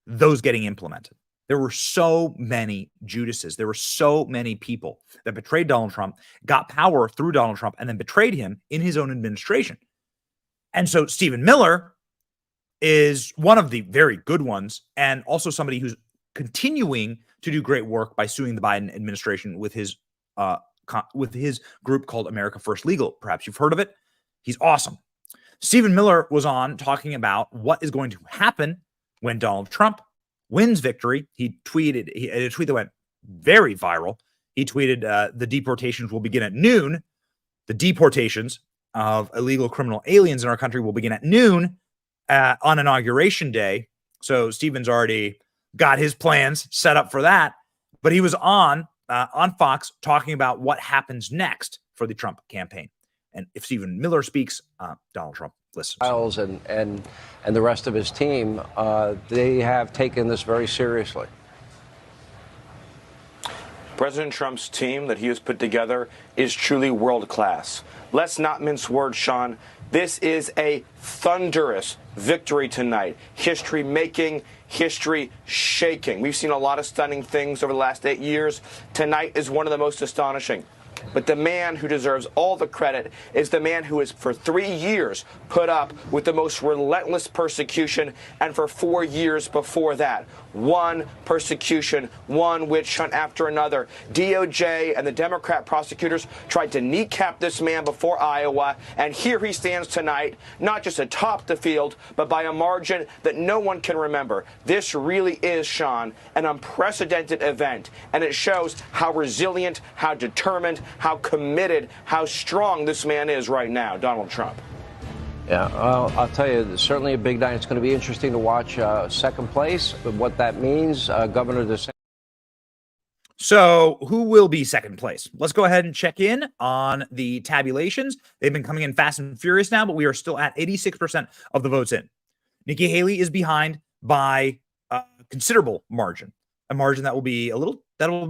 those getting implemented. There were so many Judases. There were so many people that betrayed Donald Trump, got power through Donald Trump, and then betrayed him in his own administration. And so Stephen Miller is one of the very good ones, and also somebody who's continuing to do great work by suing the Biden administration with his group called America First Legal. Perhaps you've heard of it. He's awesome. Stephen Miller was on talking about what is going to happen when Donald Trump wins victory. He tweeted a tweet that went very viral. He tweeted, the deportations will begin at noon. The deportations of illegal criminal aliens in our country will begin at noon on Inauguration Day. So Stephen's already got his plans set up for that. But he was on Fox talking about what happens next for the Trump campaign. And if Stephen Miller speaks, Donald Trump listens. Miles and the rest of his team, they have taken this very seriously. President Trump's team that he has put together is truly world class. Let's not mince words, Sean. This is a thunderous victory tonight. History making, history shaking. We've seen a lot of stunning things over the last 8 years. Tonight is one of the most astonishing. But the man who deserves all the credit is the man who has for 3 years put up with the most relentless persecution, and for 4 years before that, one persecution, one witch hunt after another. DOJ and the Democrat prosecutors tried to kneecap this man before Iowa, and here he stands tonight, not just atop the field, but by a margin that no one can remember. This really is, Sean, an unprecedented event, and it shows how resilient, how determined, how committed, how strong this man is right now, Donald Trump. Yeah, I'll tell you, it's certainly a big night. It's going to be interesting to watch second place, but what that means, Governor DeSantis. So who will be second place? Let's go ahead and check in on the tabulations. They've been coming in fast and furious now, but we are still at 86% of the votes in. Nikki Haley is behind by a considerable margin, a margin that will be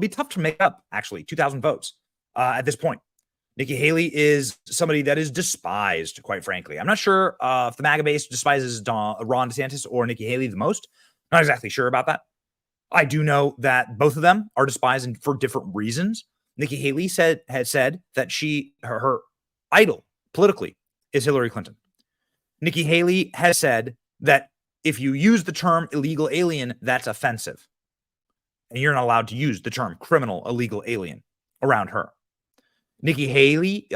tough to make up, actually, 2,000 votes at this point. Nikki Haley is somebody that is despised, quite frankly. I'm not sure if the MAGA base despises Ron DeSantis or Nikki Haley the most. Not exactly sure about that. I do know that both of them are despised for different reasons. Nikki Haley has said that her idol politically is Hillary Clinton. Nikki Haley has said that if you use the term illegal alien, that's offensive. And you're not allowed to use the term criminal illegal alien around her. Nikki Haley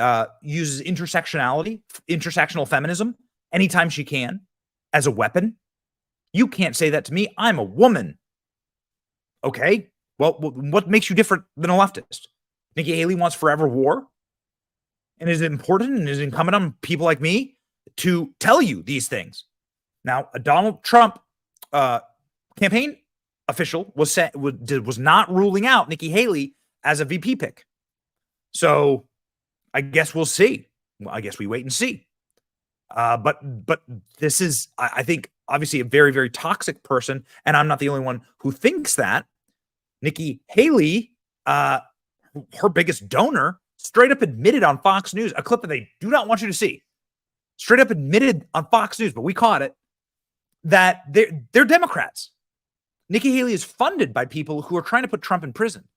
uses intersectional feminism anytime she can as a weapon. You can't say that to me. I'm a woman. Okay, well, what makes you different than a leftist? Nikki Haley wants forever war. And is it important and is it incumbent on people like me to tell you these things? Now, a Donald Trump campaign official was not ruling out Nikki Haley as a VP pick. So I guess we'll see. Well, I guess we wait and see. But this is, I think, obviously a very, very toxic person. And I'm not the only one who thinks that. Nikki Haley, her biggest donor, straight up admitted on Fox News, a clip that they do not want you to see, straight up admitted on Fox News, but we caught it, that they're Democrats. Nikki Haley is funded by people who are trying to put Trump in prison.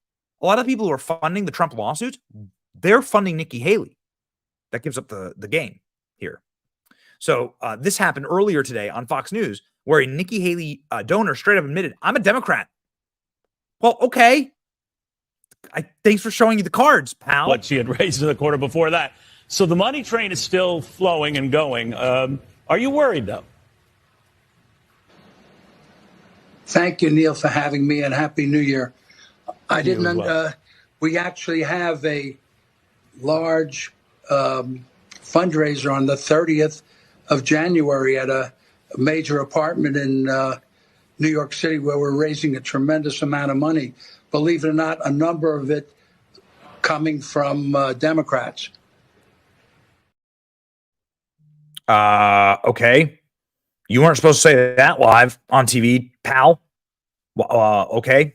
A lot of the people who are funding the Trump lawsuits, they're funding Nikki Haley. That gives up the game here. So this happened earlier today on Fox News, where a Nikki Haley donor straight up admitted, I'm a Democrat. Well, okay. Thanks for showing you the cards, pal. What she had raised in the quarter before that. So the money train is still flowing and going. Are you worried, though? Thank you, Neil, for having me, and Happy New Year. I didn't. We actually have a large fundraiser on the 30th of January at a major apartment in New York City, where we're raising a tremendous amount of money. Believe it or not, a number of it coming from Democrats. Okay. You weren't supposed to say that live on TV, pal. Okay.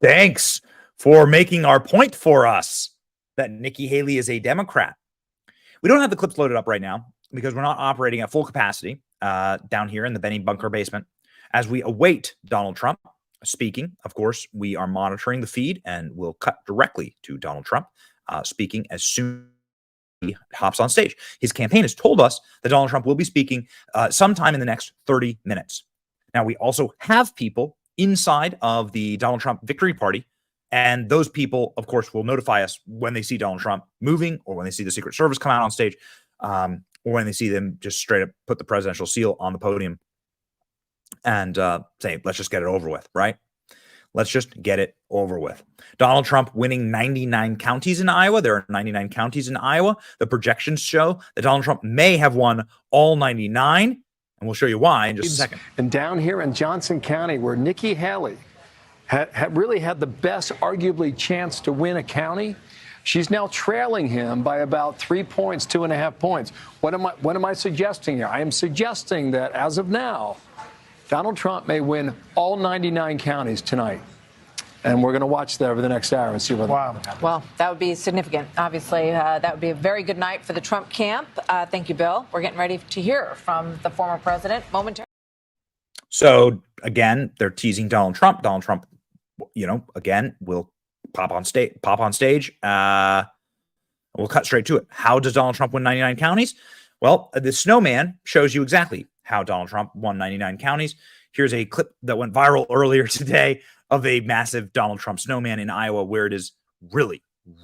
Thanks for making our point for us that Nikki Haley is a Democrat. We don't have the clips loaded up right now because we're not operating at full capacity down here in the Benny Bunker basement as we await Donald Trump speaking. Of course, we are monitoring the feed and we'll cut directly to Donald Trump speaking as soon as he hops on stage. His campaign has told us that Donald Trump will be speaking sometime in the next 30 minutes. Now, we also have people inside of the Donald Trump victory party, and those people, of course, will notify us when they see Donald Trump moving or when they see the Secret Service come out on stage or when they see them just straight up put the presidential seal on the podium and say, let's just get it over with, right? Let's just get it over with. Donald Trump winning 99 counties in Iowa. There are 99 counties in Iowa. The projections show that Donald Trump may have won all 99, and we'll show you why in just a second. And down here in Johnson County, where Nikki Haley really had the best, arguably, chance to win a county, she's now trailing him by about 3 points, 2.5 points. What am I suggesting here? I am suggesting that as of now, Donald Trump may win all 99 counties tonight. And we're going to watch that over the next hour and see what happens. Well, that would be significant. Obviously, that would be a very good night for the Trump camp. Thank you, Bill. We're getting ready to hear from the former president momentarily. So, again, they're teasing Donald Trump. Donald Trump, again, will pop on stage. We'll cut straight to it. How does Donald Trump win 99 counties? Well, the snowman shows you exactly how Donald Trump won 99 counties. Here's a clip that went viral earlier today of a massive Donald Trump snowman in Iowa where it is really,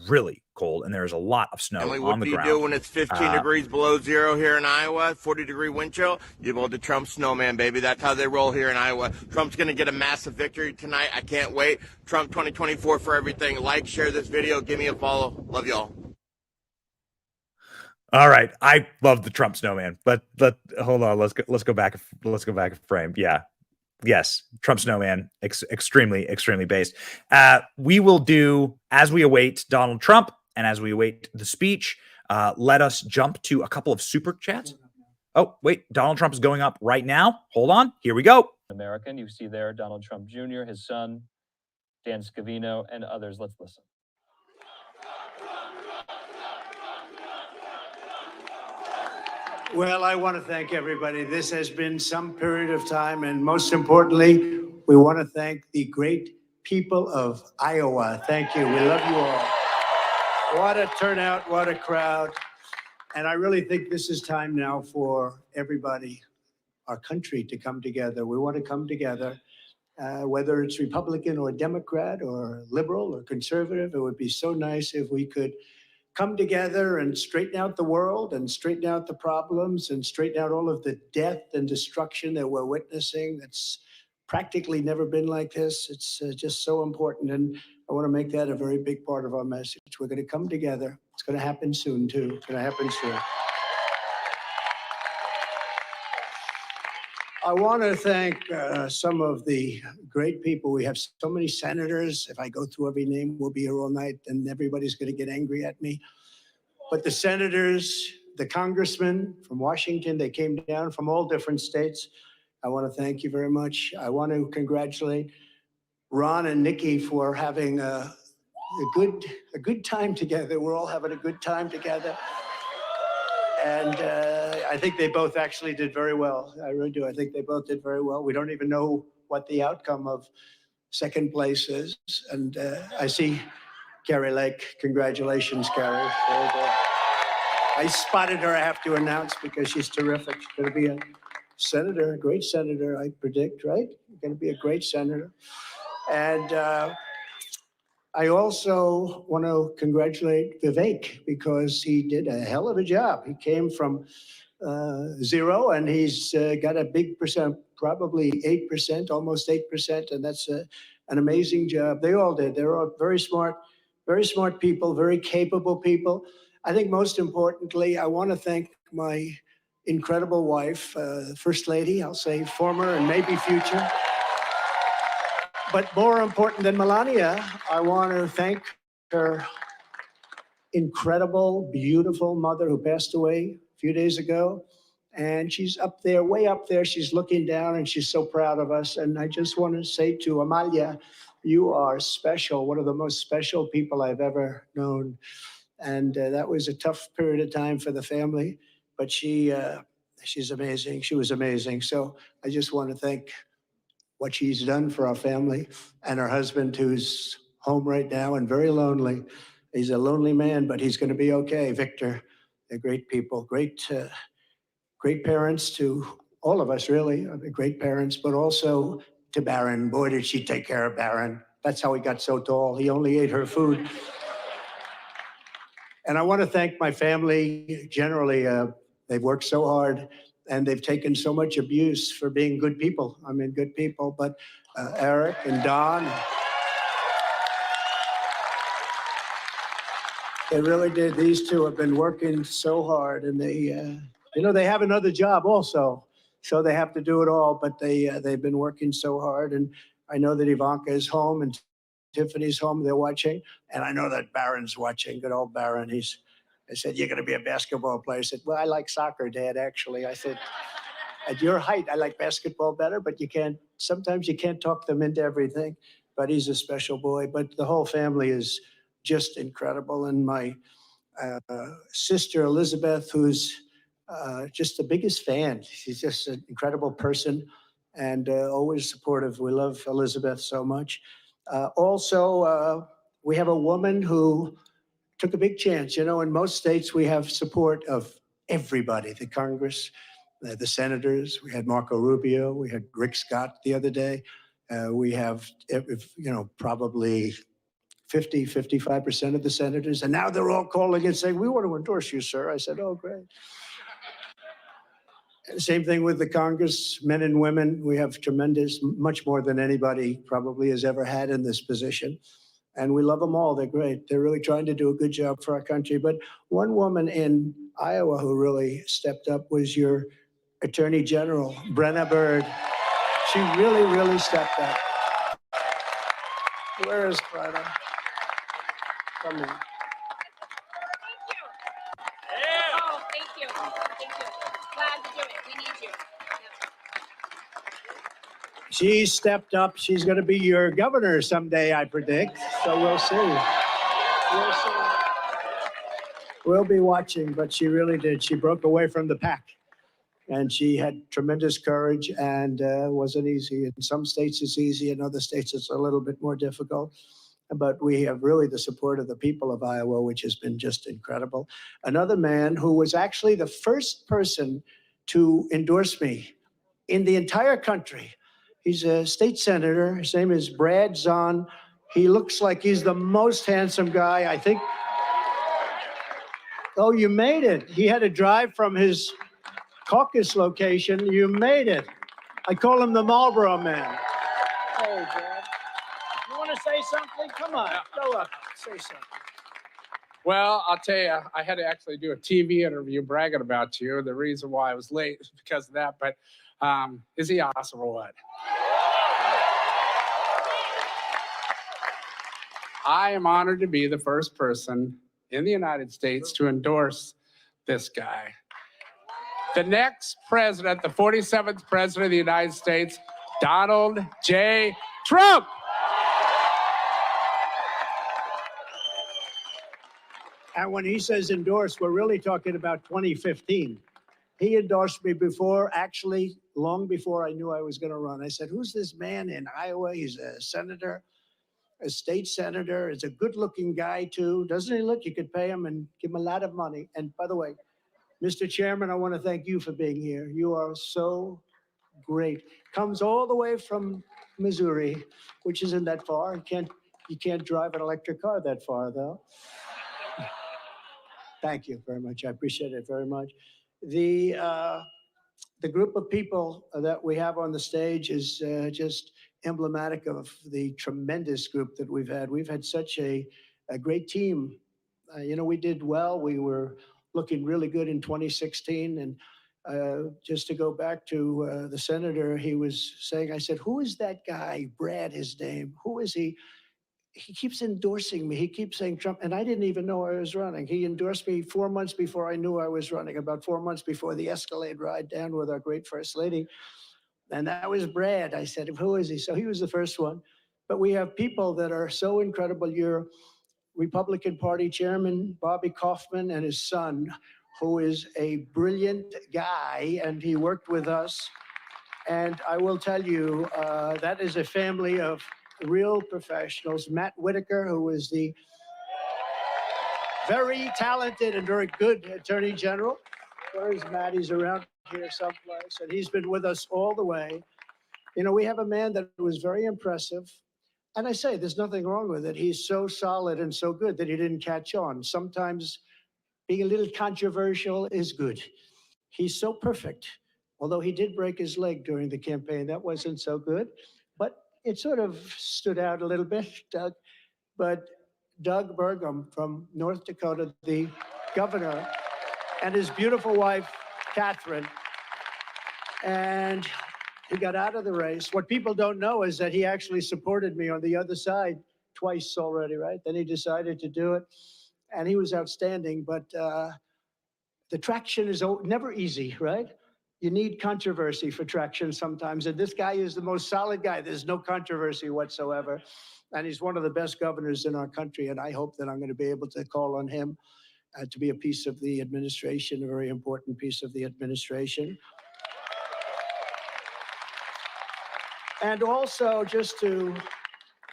really cold and there's a lot of snow Emily, on the ground. What do you do when it's 15 degrees below zero here in Iowa, 40-degree wind chill? You build the Trump snowman, baby. That's how they roll here in Iowa. Trump's going to get a massive victory tonight. I can't wait. Trump 2024 for everything. Like, share this video. Give me a follow. Love y'all. All right, I love the Trump snowman, but hold on, let's go back a frame. Yeah, yes, Trump snowman, extremely based. We will do as we await Donald Trump and as we await the speech. Let us jump to a couple of super chats. Oh wait, Donald Trump is going up right now. Hold on, here we go. American, you see there Donald Trump Jr., his son, Dan Scavino, and others. Let's listen. Well, I want to thank everybody. This has been some period of time, and most importantly, we want to thank the great people of Iowa. Thank you. We love you all. What a turnout, what a crowd. And I really think this is time now for everybody, our country, to come together. We want to come together, whether it's Republican or Democrat or liberal or conservative. It would be so nice if we could come together and straighten out the world and straighten out the problems and straighten out all of the death and destruction that we're witnessing. That's practically never been like this. It's just so important. And I want to make that a very big part of our message. We're going to come together. It's going to happen soon, too. It's going to happen soon. I want to thank some of the great people. We have so many senators. If I go through every name, we'll be here all night, and everybody's going to get angry at me. But the senators, the congressmen from Washington, they came down from all different states. I want to thank you very much. I want to congratulate Ron and Nikki for having a good time together. We're all having a good time together. And I think they both actually did very well. I really do. I think they both did very well. We don't even know what the outcome of second place is. And I see Carrie Lake. Congratulations, Carrie. Very good. I spotted her, I have to announce, because she's terrific. She's going to be a senator, a great senator, I predict, right? Going to be a great senator. And I also want to congratulate Vivek because he did a hell of a job. He came from zero and he's got a big percent, probably 8%, almost 8%. And that's an amazing job. They all did. They're all very smart people, very capable people. I think most importantly, I want to thank my incredible wife, First Lady, I'll say former and maybe future. But more important than Melania, I want to thank her incredible, beautiful mother who passed away a few days ago. And she's up there, way up there. She's looking down and she's so proud of us. And I just want to say to Amalia, you are special, one of the most special people I've ever known. And that was a tough period of time for the family. But she's amazing. She was amazing. So I just want to thank what she's done for our family, and her husband, who's home right now and very lonely. He's a lonely man, but he's going to be okay. Victor, they're great people, great parents to all of us, really. Great parents, but also to Barron. Boy, did she take care of Barron. That's how he got so tall. He only ate her food. And I want to thank my family generally. They've worked so hard. And they've taken so much abuse for being good people. I mean, good people. But Eric and Don, They really did. These two have been working so hard, and they, they have another job also, so they have to do it all. But they've been working so hard, and I know that Ivanka is home and Tiffany's home. They're watching, and I know that Barron's watching. Good old Barron. I said, "You're going to be a basketball player." I said, "Well, I like soccer, Dad. Actually," I said, "At your height, I like basketball better, but sometimes you can't talk them into everything." But he's a special boy. But the whole family is just incredible. And my sister, Elizabeth, who's just the biggest fan. She's just an incredible person and always supportive. We love Elizabeth so much. Also, we have a woman who took a big chance. In most states, we have support of everybody, the Congress, the senators. We had Marco Rubio. We had Rick Scott the other day. We have, probably 55% of the senators. And now they're all calling and saying, "We want to endorse you, sir." I said, "Oh, great." Same thing with the Congress, men and women. We have tremendous, much more than anybody probably has ever had in this position. And we love them all. They're great. They're really trying to do a good job for our country. But one woman in Iowa who really stepped up was your Attorney General, Brenna Byrd. She really, really stepped up. Where is Brenna? Come in. Oh, thank you. Thank you. Glad to do it. We need you. She stepped up. She's going to be your governor someday, I predict. So we'll see. We'll see. We'll be watching, but she really did. She broke away from the pack. And she had tremendous courage, and wasn't easy. In some states it's easy, in other states it's a little bit more difficult. But we have really the support of the people of Iowa, which has been just incredible. Another man who was actually the first person to endorse me in the entire country. He's a state senator. His name is Brad Zahn. He looks like he's the most handsome guy, I think. Oh, you made it. He had to drive from his caucus location. You made it. I call him the Marlboro Man. Hey, Brad. You want to say something? Come on, go up. Say something. Well, I'll tell you, I had to actually do a TV interview bragging about you. The reason why I was late is because of that. But is he awesome or what? I am honored to be the first person in the United States to endorse this guy. The next president, the 47th president of the United States, Donald J. Trump. And when he says endorse, we're really talking about 2015. He endorsed me before, actually, long before I knew I was going to run. I said, "Who's this man in Iowa? He's a senator, a state senator. He's a good-looking guy, too. Doesn't he look? You could pay him and give him a lot of money." And by the way, Mr. Chairman, I want to thank you for being here. You are so great. Comes all the way from Missouri, which isn't that far. You can't drive an electric car that far, though. Thank you very much. I appreciate it very much. The group of people that we have on the stage is just emblematic of the tremendous group that we've had. We've had such a great team. We did well. We were looking really good in 2016. And just to go back to the senator, he was saying, I said, "Who is that guy? Brad, his name. Who is he?" He keeps endorsing me. He keeps saying Trump, and I didn't even know I was running. He endorsed me 4 months before I knew I was running, about 4 months before the Escalade ride down with our great First Lady. And that was Brad. I said, "Who is he?" So he was the first one. But we have people that are so incredible. Your Republican Party Chairman, Bobby Kaufman, and his son, who is a brilliant guy, and he worked with us. And I will tell you, that is a family of real professionals. Matt Whitaker, who is the very talented and very good Attorney General. Where is Matt? He's around here someplace, and he's been with us all the way. We have a man that was very impressive. And I say, there's nothing wrong with it. He's so solid and so good that he didn't catch on. Sometimes being a little controversial is good. He's so perfect. Although he did break his leg during the campaign. That wasn't so good. But it sort of stood out a little bit, Doug. But Doug Burgum from North Dakota, the governor, and his beautiful wife, Catherine. And he got out of the race. What people don't know is that he actually supported me on the other side twice already, right? Then he decided to do it, and he was outstanding. But the traction is never easy, right? You need controversy for traction sometimes, and this guy is the most solid guy. There's no controversy whatsoever, and he's one of the best governors in our country, and I hope that I'm going to be able to call on him to be a piece of the administration, a very important piece of the administration. And also, just to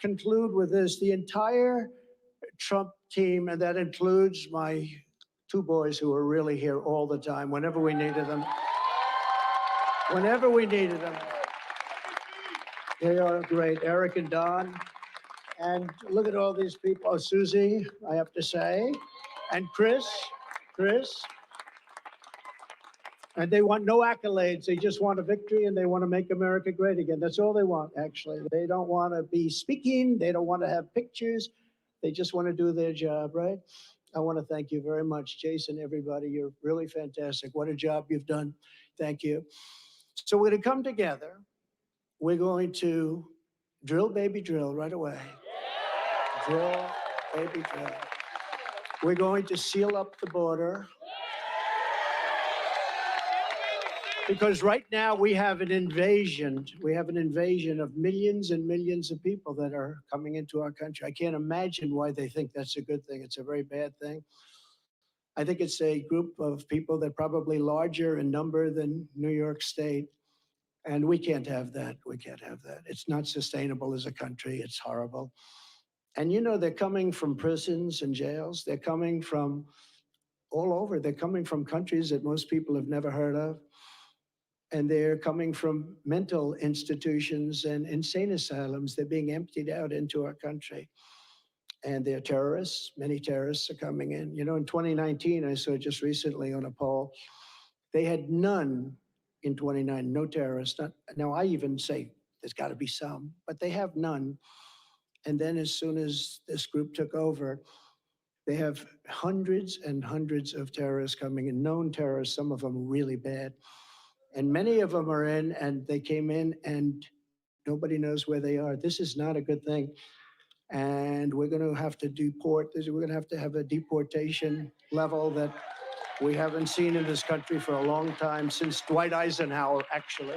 conclude with this, the entire Trump team, and that includes my two boys who are really here all the time, whenever we needed them. Whenever we needed them. They are great, Eric and Don. And look at all these people. Oh, Susie, I have to say. And Chris. And they want no accolades. They just want a victory, and they want to make America great again. That's all they want, actually. They don't want to be speaking. They don't want to have pictures. They just want to do their job, right? I want to thank you very much, Jason, everybody. You're really fantastic. What a job you've done. Thank you. So we're going to come together. We're going to drill, baby, drill right away. Drill, baby, drill. We're going to seal up the border. Because right now we have an invasion. We have an invasion of millions and millions of people that are coming into our country. I can't imagine why they think that's a good thing. It's a very bad thing. I think it's a group of people that are probably larger in number than New York State. And we can't have that. We can't have that. It's not sustainable as a country. It's horrible. And you know, they're coming from prisons and jails. They're coming from all over. They're coming from countries that most people have never heard of. And they're coming from mental institutions and insane asylums. They're being emptied out into our country. And they're terrorists. Many terrorists are coming in. You know, in 2019, I saw just recently on a poll, they had none in 2019, no terrorists. Now, I even say there's got to be some, but they have none. And then as soon as this group took over, they have hundreds and hundreds of terrorists coming in, known terrorists, some of them really bad. And many of them are in, and they came in, and nobody knows where they are. This is not a good thing. And we're going to have to deport. We're going to have a deportation level that we haven't seen in this country for a long time, since Dwight Eisenhower, actually.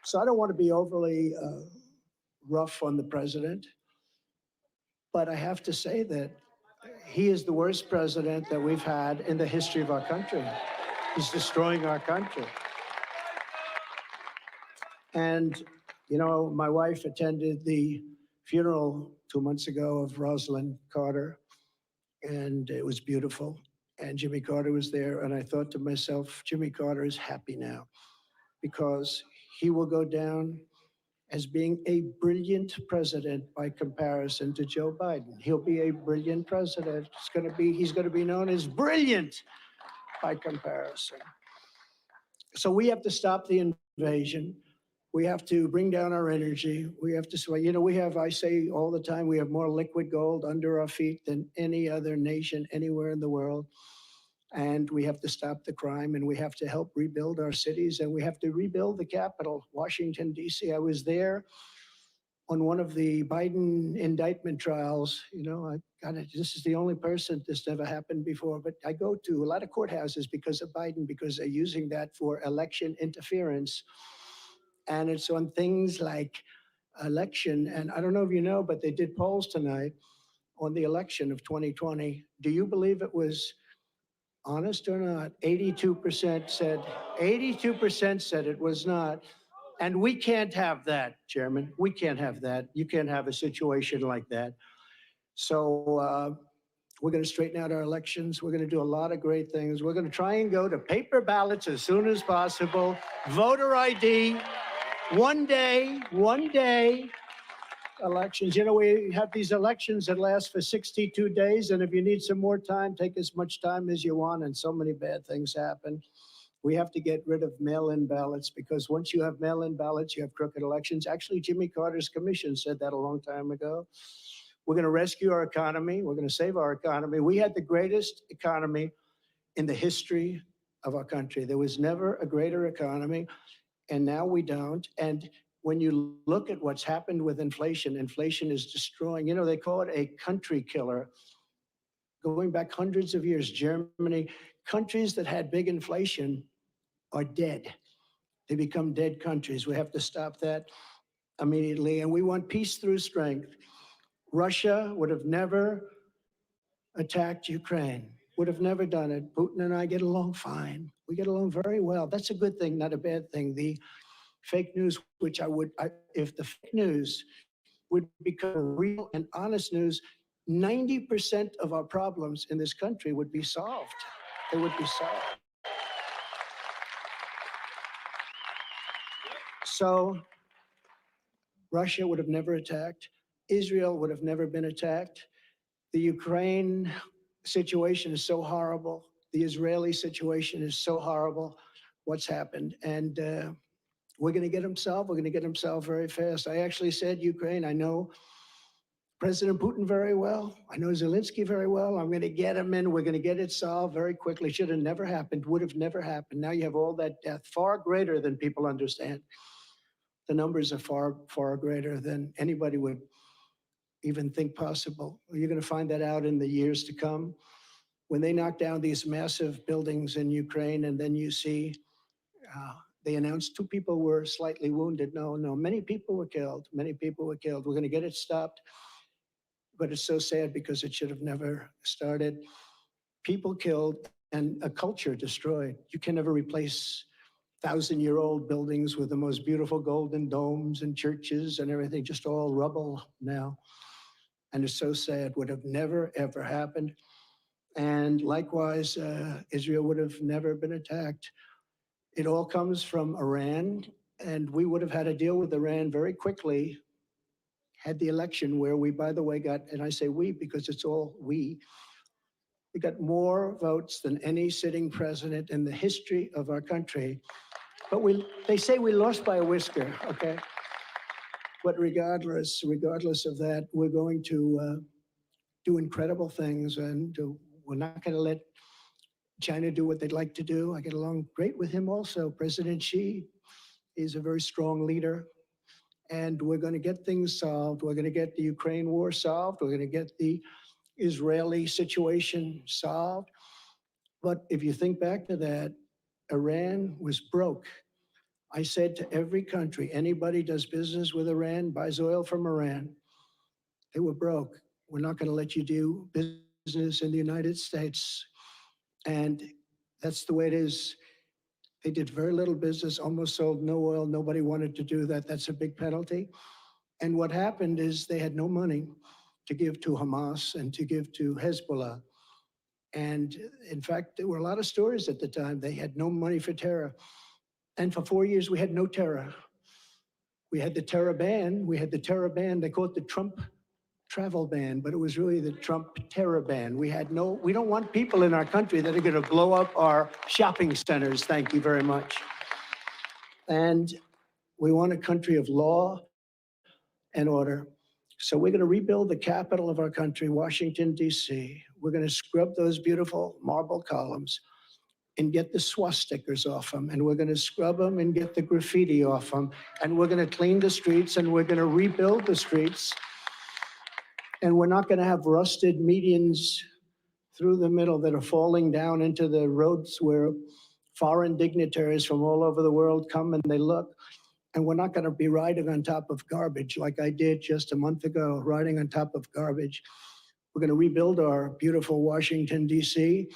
So I don't want to be overly rough on the president, but I have to say that he is the worst president that we've had in the history of our country. He's destroying our country. And, you know, my wife attended the funeral 2 months ago of Rosalind Carter, and it was beautiful. And Jimmy Carter was there, and I thought to myself, Jimmy Carter is happy now, because he will go down as being a brilliant president by comparison to Joe Biden. He'll be a brilliant president. He's going to be known as brilliant by comparison. So we have to stop the invasion. We have to bring down our energy. We have to, you know, I say all the time, we have more liquid gold under our feet than any other nation anywhere in the world. And we have to stop the crime, and we have to help rebuild our cities, and we have to rebuild the Capitol, Washington, D.C. I was there on one of the Biden indictment trials. You know, this is the only person this never happened before, but I go to a lot of courthouses because of Biden, because they're using that for election interference. And it's on things like election. And I don't know if you know, but they did polls tonight on the election of 2020. Do you believe it was honest or not? 82% said it was not. And we can't have that, Chairman. We can't have that. You can't have a situation like that. So we're going to straighten out our elections. We're going to do a lot of great things. We're going to try and go to paper ballots as soon as possible. Voter ID, one day elections. You know, we have these elections that last for 62 days. And if you need some more time, take as much time as you want. And so many bad things happen. We have to get rid of mail-in ballots, because once you have mail-in ballots, you have crooked elections. Actually, Jimmy Carter's commission said that a long time ago. We're going to rescue our economy. We're going to save our economy. We had the greatest economy in the history of our country. There was never a greater economy, and now we don't. And when you look at what's happened with inflation, inflation is destroying, they call it a country killer. Going back hundreds of years, Germany, countries that had big inflation are dead. They become dead countries. We have to stop that immediately. And we want peace through strength. Russia would have never attacked Ukraine, would have never done it. Putin and I get along fine. We get along very well. That's a good thing, not a bad thing. The fake news, which if the fake news would become real and honest news, 90% of our problems in this country would be solved. They would be solved. So Russia would have never attacked. Israel would have never been attacked. The Ukraine situation is so horrible. The Israeli situation is so horrible, what's happened. And we're going to get them solved. We're going to get them solved very fast. I actually said Ukraine. I know President Putin very well. I know Zelensky very well. I'm going to get him in. We're going to get it solved very quickly. Should have never happened. Would have never happened. Now you have all that death, far greater than people understand. The numbers are far, far greater than anybody would even think possible. You're going to find that out in the years to come. When they knock down these massive buildings in Ukraine, and then you see they announced 2 people were slightly wounded. No, many people were killed. Many people were killed. We're going to get it stopped. But it's so sad because it should have never started. People killed and a culture destroyed. You can never replace 1,000-year-old buildings with the most beautiful golden domes and churches and everything, just all rubble now. And it's so sad. Would have never, ever happened. And likewise, Israel would have never been attacked. It all comes from Iran, and we would have had to deal with Iran very quickly had the election where we, by the way, got, and I say we because it's all we got more votes than any sitting president in the history of our country. But they say we lost by a whisker, okay? But regardless of that, we're going to do incredible things, and we're not going to let China do what they'd like to do. I get along great with him also. President Xi is a very strong leader, and we're going to get things solved. We're going to get the Ukraine war solved. We're going to get the Israeli situation solved. But if you think back to that, Iran was broke. I said to every country, anybody does business with Iran, buys oil from Iran, they were broke. We're not going to let you do business in the United States. And that's the way it is. They did very little business, almost sold no oil. Nobody wanted to do that. That's a big penalty. And what happened is they had no money to give to Hamas and to give to Hezbollah. And in fact, there were a lot of stories at the time. They had no money for terror. And for 4 years, we had no terror. We had the terror ban. They call it the Trump travel ban, but it was really the Trump terror ban. We don't want people in our country that are going to blow up our shopping centers. Thank you very much. And we want a country of law and order. So we're going to rebuild the capital of our country, Washington, D.C. We're going to scrub those beautiful marble columns and get the swastikas off them. And we're going to scrub them and get the graffiti off them. And we're going to clean the streets, and we're going to rebuild the streets. And we're not going to have rusted medians through the middle that are falling down into the roads where foreign dignitaries from all over the world come and they look. And we're not going to be riding on top of garbage like I did just a month ago, riding on top of garbage. We're going to rebuild our beautiful Washington, D.C.,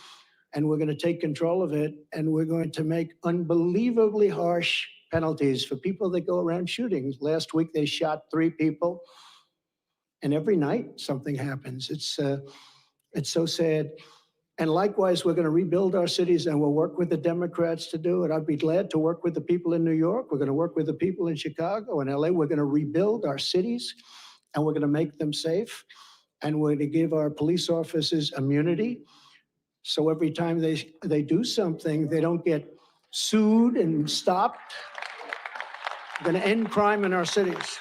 and we're going to take control of it, and we're going to make unbelievably harsh penalties for people that go around shooting. Last week, they shot 3 people, and every night something happens. It's so sad. And likewise, we're going to rebuild our cities, and we'll work with the Democrats to do it. I'd be glad to work with the people in New York. We're going to work with the people in Chicago and LA. We're going to rebuild our cities, and we're going to make them safe. And we're going to give our police officers immunity. So every time they do something, they don't get sued and stopped. We're going to end crime in our cities.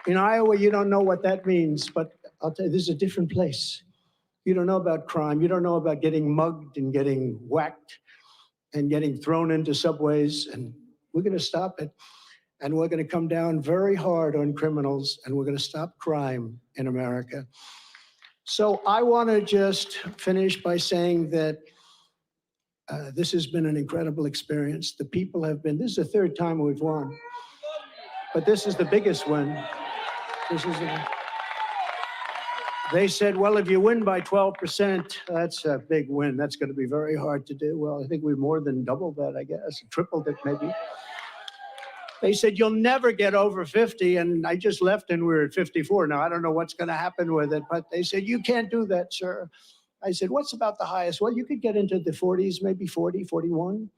In Iowa, you don't know what that means, but I'll tell you, this is a different place. You don't know about crime. You don't know about getting mugged and getting whacked and getting thrown into subways. And we're going to stop it. And we're going to come down very hard on criminals, and we're going to stop crime in America. So I want to just finish by saying that this has been an incredible experience. The people have been, this is the third time we've won, but this is the biggest win. They said, well, if you win by 12%, that's a big win. That's going to be very hard to do. Well, I think we more than doubled that, I guess, tripled it maybe. They said, you'll never get over 50, and I just left and we're at 54. Now, I don't know what's going to happen with it, but they said, you can't do that, sir. I said, what's about the highest? Well, you could get into the 40s, maybe 40, 41.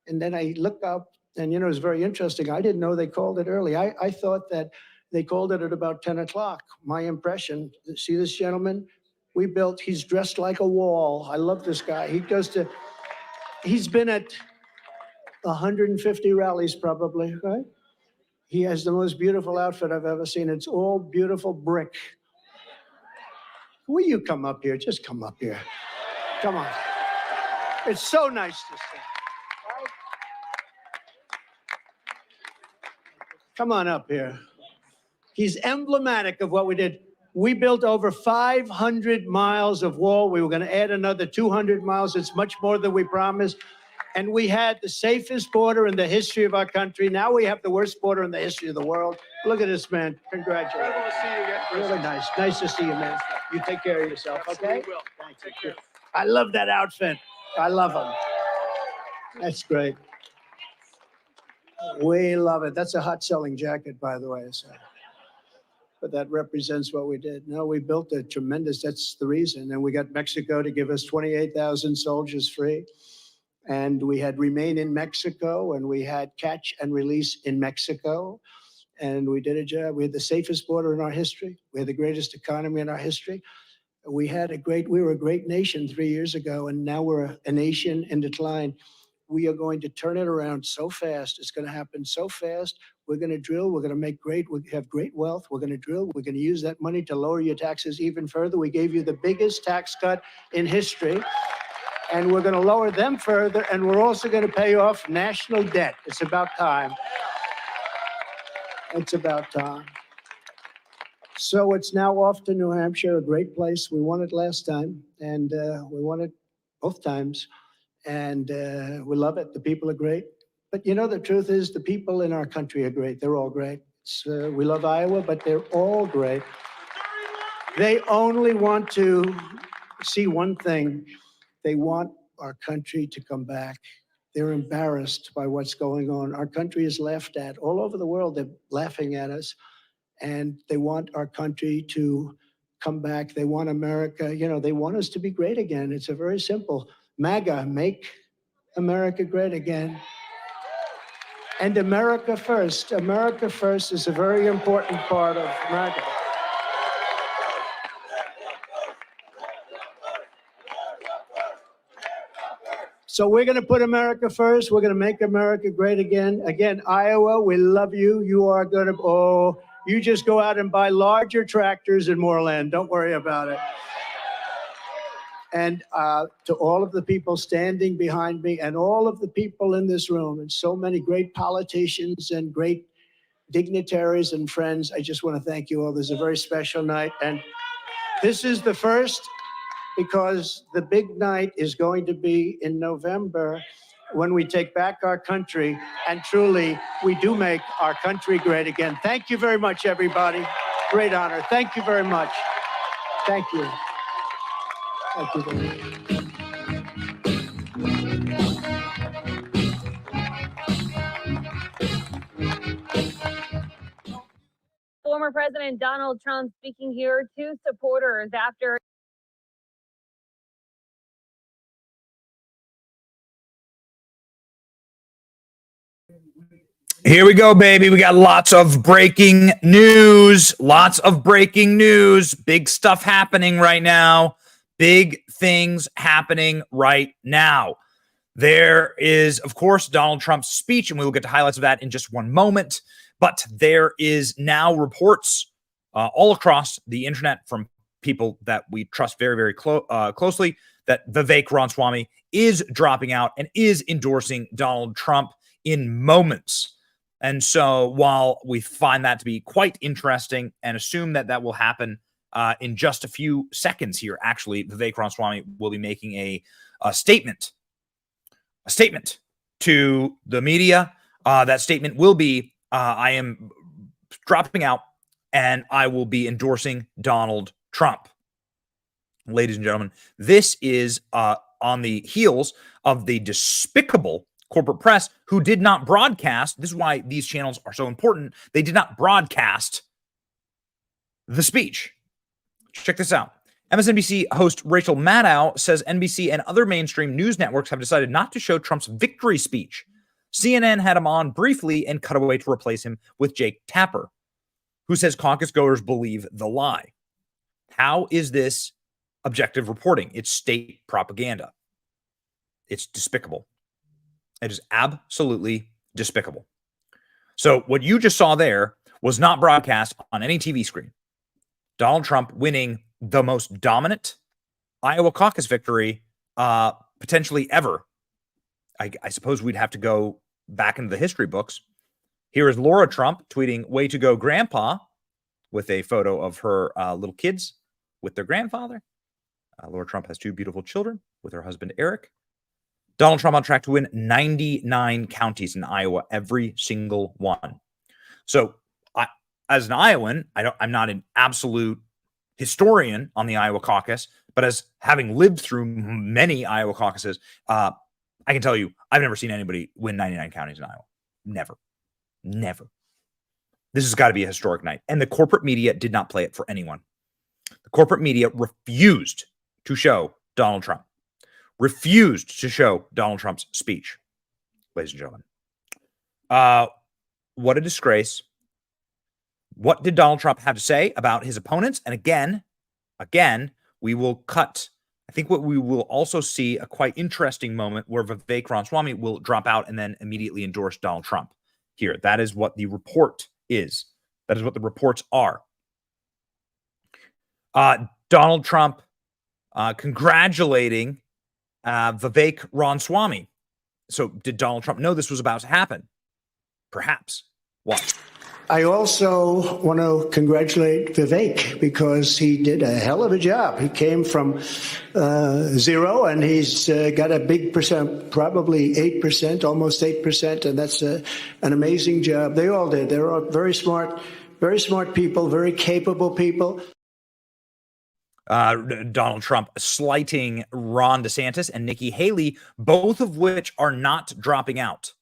And then I looked up, and, you know, it was very interesting. I didn't know they called it early. I thought that they called it at about 10 o'clock. My impression, see this gentleman? He's dressed like a wall. I love this guy. He's been at 150 rallies probably, right? He has the most beautiful outfit I've ever seen. It's all beautiful brick. Will you come up here? Just come up here. Come on. It's so nice to see. Right? Come on up here. He's emblematic of what we did. We built over 500 miles of wall. We were going to add another 200 miles. It's much more than we promised. And we had the safest border in the history of our country. Now we have the worst border in the history of the world. Look at this, man. Congratulations. Incredible to see you again, Really nice. Nice to see you, man. You take care of yourself, okay? Will. Thank you. I love that outfit. I love him. That's great. We love it. That's a hot-selling jacket, by the way. So. But that represents what we did. No, we built a tremendous, that's the reason. And we got Mexico to give us 28,000 soldiers free. And we had remain in Mexico, and we had catch and release in Mexico. And we did a job. We had the safest border in our history. We had the greatest economy in our history. We were a great nation 3 years ago, and now we're a nation in decline. We are going to turn it around so fast. It's going to happen so fast. We're going to drill. We're going to we have great wealth. We're going to drill. We're going to use that money to lower your taxes even further. We gave you the biggest tax cut in history. And we're going to lower them further, and we're also going to pay off national debt. It's about time. It's about time. So it's now off to New Hampshire, a great place. We won it last time, and we won it both times. And we love it. The people are great. But you know, the truth is the people in our country are great. They're all great. We love Iowa, but they're all great. They only want to see one thing. They want our country to come back. They're embarrassed by what's going on. Our country is laughed at. All over the world, they're laughing at us. And they want our country to come back. They want America, you know, they want us to be great again. It's a very simple. MAGA, make America great again. And America first. America first is a very important part of America. So we're going to put America first. We're going to make America great again. Again, Iowa, we love you. You are going to, you just go out and buy larger tractors and more land. Don't worry about it. And to all of the people standing behind me and all of the people in this room and so many great politicians and great dignitaries and friends, I just want to thank you all. This is a very special night. And this is the first, because the big night is going to be in November when we take back our country, and truly we do make our country great again. Thank you very much, everybody. Great honor. Thank you very much. Thank you. Thank you very much. Former President Donald Trump speaking here to supporters after Here we go, baby. We got lots of breaking news. Lots of breaking news. Big stuff happening right now. Big things happening right now. There is, of course, Donald Trump's speech, and we will get to highlights of that in just one moment. But there is now reports all across the internet from people that we trust very, very closely that Vivek Ramaswamy is dropping out and is endorsing Donald Trump in moments. And so while we find that to be quite interesting and assume that that will happen in just a few seconds here, actually, Vivek Ramaswamy will be making a statement to the media. That statement will be, I am dropping out and I will be endorsing Donald Trump. Ladies and gentlemen, this is on the heels of the despicable corporate press who did not broadcast. This is why these channels are so important. They did not broadcast the speech. Check this out. MSNBC host Rachel Maddow says NBC and other mainstream news networks have decided not to show Trump's victory speech. CNN had him on briefly and cut away to replace him with Jake Tapper, who says caucus goers believe the lie. How is this objective reporting? It's state propaganda. It's despicable. It is absolutely despicable. So what you just saw there was not broadcast on any TV screen. Donald Trump winning the most dominant Iowa caucus victory potentially ever. I suppose we'd have to go back into the history books. Here is Laura Trump tweeting, "Way to go, Grandpa," with a photo of her little kids with their grandfather. Laura Trump has 2 beautiful children with her husband, Eric. Donald Trump on track to win 99 counties in Iowa, every single one. So as an Iowan, I'm not an absolute historian on the Iowa caucus, but as having lived through many Iowa caucuses, I can tell you, I've never seen anybody win 99 counties in Iowa. Never. This has got to be a historic night. And the corporate media did not play it for anyone. The corporate media refused to show Donald Trump. Refused to show Donald Trump's speech. Ladies and gentlemen. What a disgrace. What did Donald Trump have to say about his opponents? And again, we will cut. I think what we will also see a quite interesting moment where Vivek Ramaswamy will drop out and then immediately endorse Donald Trump. Here, that is what the report is. That is what the reports are. Donald Trump congratulating Vivek Ramaswamy. So did Donald Trump know this was about to happen? Perhaps. Watch. I also want to congratulate Vivek because he did a hell of a job. He came from 0 and he's got a big percent, probably 8%, almost 8%. And that's an amazing job. They all did. They're all very smart people, very capable people. Donald Trump slighting Ron DeSantis and Nikki Haley, both of which are not dropping out.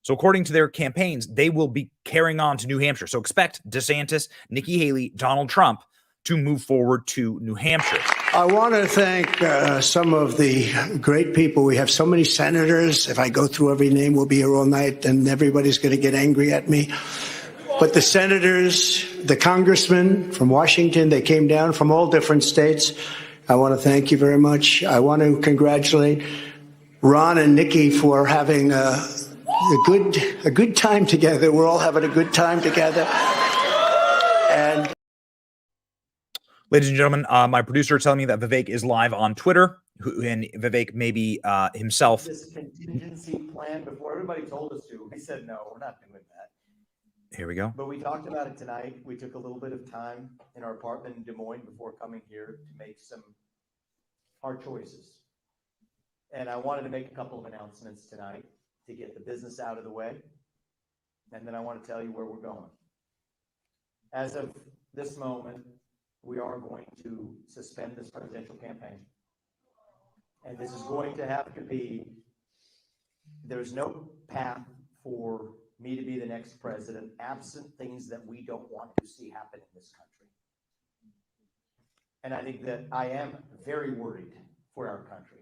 So according to their campaigns, they will be carrying on to New Hampshire. So expect DeSantis, Nikki Haley, Donald Trump to move forward to New Hampshire. I want to thank some of the great people. We have so many senators. If I go through every name, we'll be here all night and everybody's going to get angry at me. But the senators, the congressmen from Washington, they came down from all different states. I want to thank you very much. I want to congratulate Ron and Nikki for having a good time together. We're all having a good time together. And ladies and gentlemen, my producer is telling me that Vivek is live on Twitter, and Vivek may be himself. This contingency plan before everybody told us to. We said no, we're not doing that. Here we go. But we talked about it tonight. We took a little bit of time in our apartment in Des Moines before coming here to make some hard choices. And I wanted to make a couple of announcements tonight to get the business out of the way. And then I want to tell you where we're going. As of this moment, we are going to suspend this presidential campaign. And this is going to have to be, there's no path for me to be the next president, absent things that we don't want to see happen in this country. And I think that I am very worried for our country.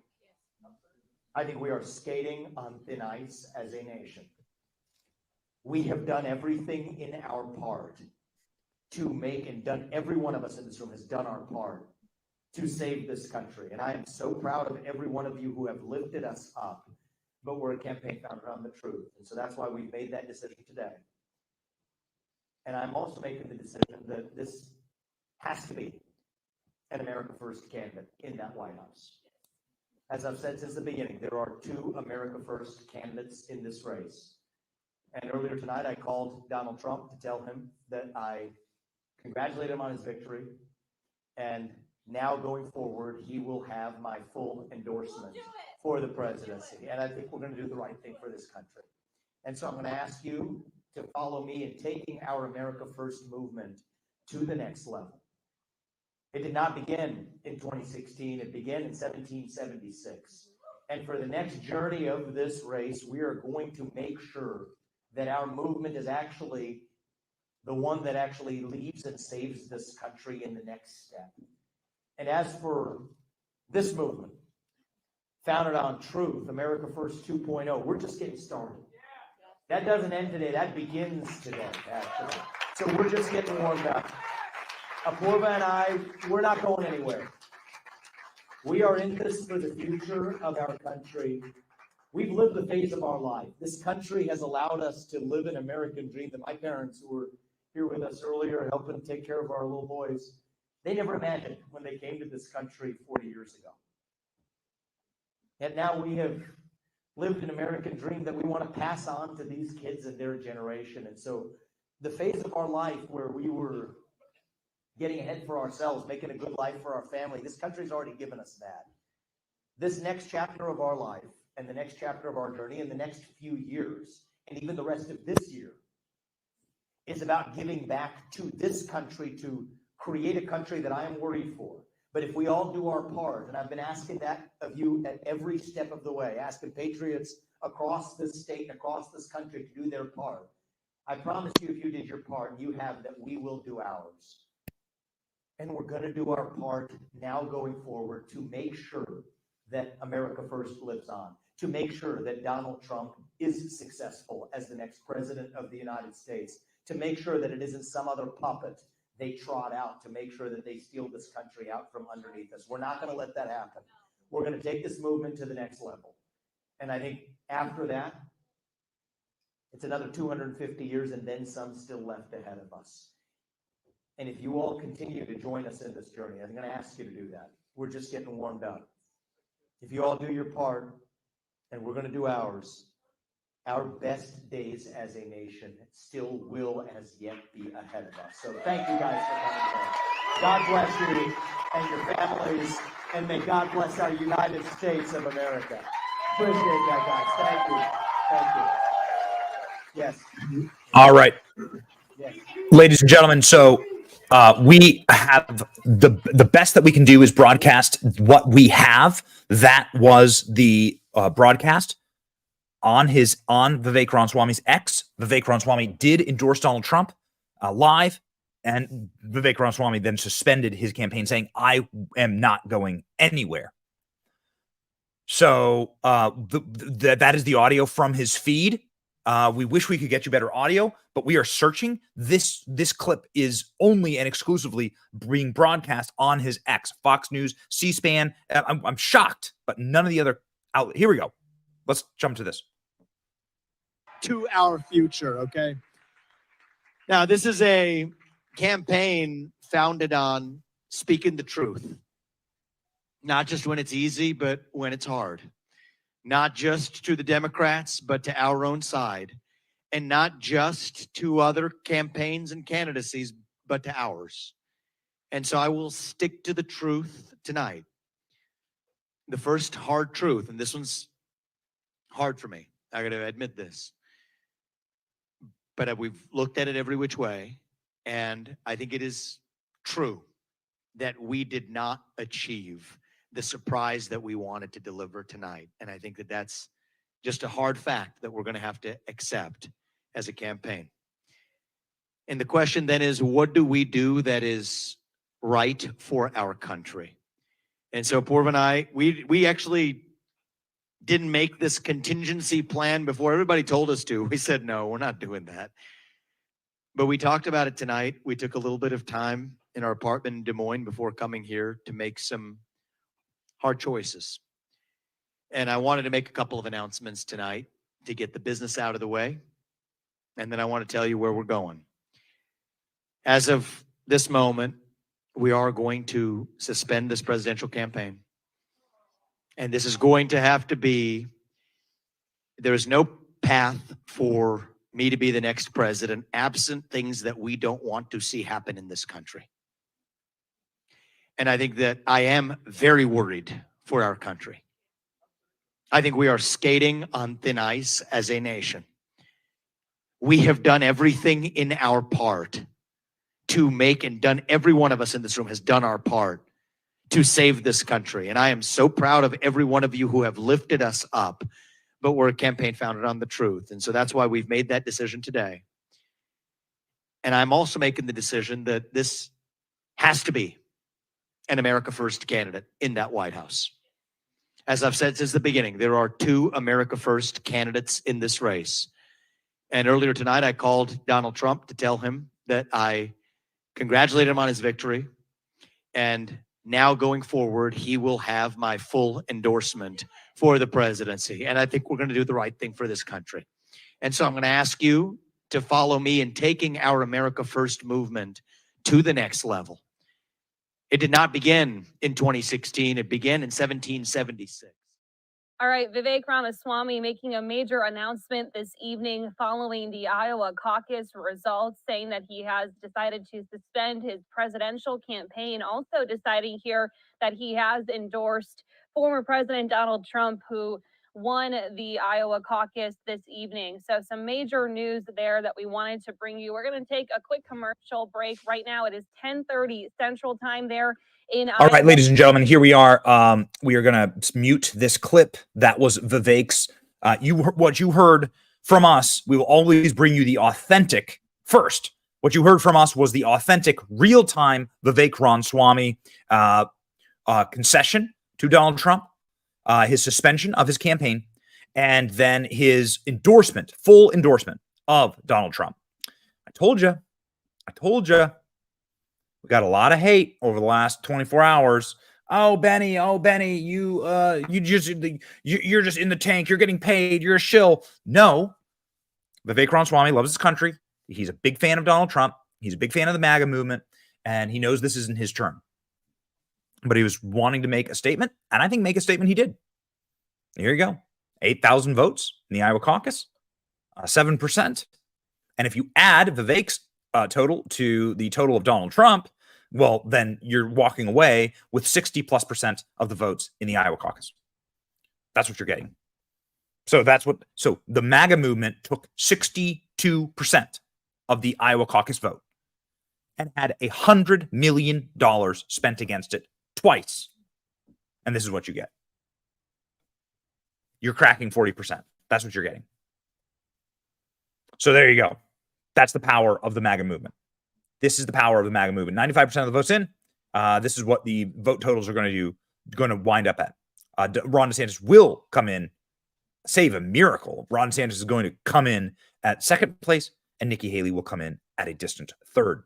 I think we are skating on thin ice as a nation. We have done everything in our part to make, and done, every one of us in this room has done our part to save this country. And I am so proud of every one of you who have lifted us up but we're a campaign founded on the truth. And so that's why we've made that decision today. And I'm also making the decision that this has to be an America First candidate in that White House. As I've said since the beginning, there are two America First candidates in this race. And earlier tonight, I called Donald Trump to tell him that I congratulate him on his victory. And now going forward, he will have my full endorsement for the presidency. And I think we're going to do the right thing for this country. And so I'm going to ask you to follow me in taking our America First movement to the next level. It did not begin in 2016. It began in 1776. And for the next journey of this race, we are going to make sure that our movement is actually the one that actually leads and saves this country in the next step. And as for this movement, founded on truth, America First 2.0, we're just getting started. That doesn't end today. That begins today, actually. So we're just getting warmed up. Apoorva and I, we're not going anywhere. We are in this for the future of our country. We've lived the phase of our life. This country has allowed us to live an American dream that my parents, who were here with us earlier, helping take care of our little boys, they never imagined when they came to this country 40 years ago. And now we have lived an American dream that we want to pass on to these kids and their generation. And so the phase of our life where we were getting ahead for ourselves, making a good life for our family, this country's already given us that. This next chapter of our life and the next chapter of our journey and the next few years, and even the rest of this year, is about giving back to this country to create a country that I am worried for. But if we all do our part, and I've been asking that of you at every step of the way, asking patriots across this state and across this country to do their part, I promise you, if you did your part, you have that we will do ours. And we're going to do our part now going forward to make sure that America First lives on, to make sure that Donald Trump is successful as the next president of the United States, to make sure that it isn't some other puppet they trot out to make sure that they steal this country out from underneath us. We're not going to let that happen. We're going to take this movement to the next level. And I think after that, it's another 250 years and then some still left ahead of us. And if you all continue to join us in this journey, I'm going to ask you to do that. We're just getting warmed up. If you all do your part, and we're going to do ours, our best days as a nation still will as yet be ahead of us. So thank you guys for coming today. God bless you and your families, and may God bless our United States of America. Appreciate that, guys. Thank you. Yes. All right. Yes. Ladies and gentlemen, so we have the best that we can do is broadcast what we have. That was the broadcast on Vivek Ramaswamy's X. Vivek Ramaswamy did endorse Donald Trump live, and Vivek Ramaswamy then suspended his campaign, saying, "I am not going anywhere." So that is the audio from his feed. We wish we could get you better audio, but we are searching. This clip is only and exclusively being broadcast on his X, Fox News, C-SPAN. I'm shocked, but none of the other outlets. Here we go. Let's jump to this. To our future, okay? Now, this is a campaign founded on speaking the truth. Not just when it's easy, but when it's hard. Not just to the Democrats, but to our own side. And not just to other campaigns and candidacies, but to ours. And so I will stick to the truth tonight. The first hard truth, and this one's hard for me. I got to admit this. But we've looked at it every which way, and I think it is true that we did not achieve the surprise that we wanted to deliver tonight. And I think that that's just a hard fact that we're going to have to accept as a campaign. And the question then is, what do we do that is right for our country? And so Apoorva and I, we actually didn't make this contingency plan before everybody told us to. We said, no, we're not doing that. But we talked about it tonight. We took a little bit of time in our apartment in Des Moines before coming here to make some hard choices. And I wanted to make a couple of announcements tonight to get the business out of the way. And then I want to tell you where we're going. As of this moment, we are going to suspend this presidential campaign. And this is going to have to be, there is no path for me to be the next president absent things that we don't want to see happen in this country. And I think that I am very worried for our country. I think we are skating on thin ice as a nation. We have done everything in our part to make, and done, every one of us in this room has done our part to save this country. And I am so proud of every one of you who have lifted us up, but we're a campaign founded on the truth. And so that's why we've made that decision today. And I'm also making the decision that this has to be an America First candidate in that White House. As I've said since the beginning, there are two America First candidates in this race. And earlier tonight, I called Donald Trump to tell him that I congratulated him on his victory. And now going forward, he will have my full endorsement for the presidency. And I think we're going to do the right thing for this country. And so I'm going to ask you to follow me in taking our America First movement to the next level. It did not begin in 2016. It began in 1776. All right, Vivek Ramaswamy making a major announcement this evening following the Iowa caucus results, saying that he has decided to suspend his presidential campaign. Also deciding here that he has endorsed former President Donald Trump, who won the Iowa caucus this evening. So some major news there that we wanted to bring you. We're going to take a quick commercial break. Right now it is 10:30 Central Time there in All right, ladies and gentlemen, here we are. We are going to mute this clip. That was Vivek's. What you heard from us, we will always bring you the authentic first. What you heard from us was the authentic, real-time Vivek Ramaswamy concession to Donald Trump, his suspension of his campaign, and then his endorsement, full endorsement of Donald Trump. I told you. We got a lot of hate over the last 24 hours. Oh, Benny, you're just in the tank. You're getting paid. You're a shill. No, Vivek Ramaswamy loves his country. He's a big fan of Donald Trump. He's a big fan of the MAGA movement, and he knows this isn't his turn. But he was wanting to make a statement, and I think make a statement he did. Here you go. 8,000 votes in the Iowa caucus, 7%. And if you add Vivek's total to the total of Donald Trump, well, then you're walking away with 60+% of the votes in the Iowa caucus. That's what you're getting. So the MAGA movement took 62% of the Iowa caucus vote and had $100 million spent against it twice. And this is what you get. You're cracking 40%. That's what you're getting. So there you go. That's the power of the MAGA movement. This is the power of the MAGA movement. 95% of the votes in. This is what the vote totals are going to wind up at. Ron DeSantis will come in, save a miracle. Ron DeSantis is going to come in at second place, and Nikki Haley will come in at a distant third.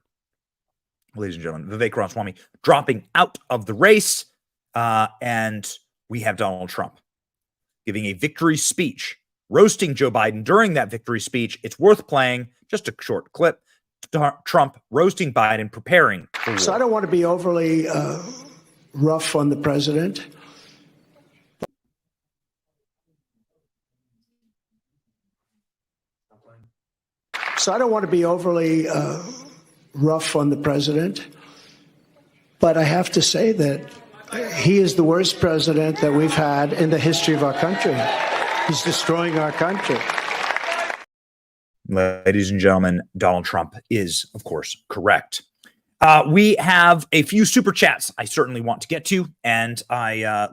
Ladies and gentlemen, Vivek Ramaswamy dropping out of the race, and we have Donald Trump giving a victory speech, roasting Joe Biden during that victory speech. It's worth playing. Just a short clip. Trump roasting Biden, preparing for war. So I don't want to be overly rough on the president. But I have to say that he is the worst president that we've had in the history of our country. He's destroying our country. Ladies and gentlemen, Donald Trump is, of course, correct. We have a few super chats I certainly want to get to, and I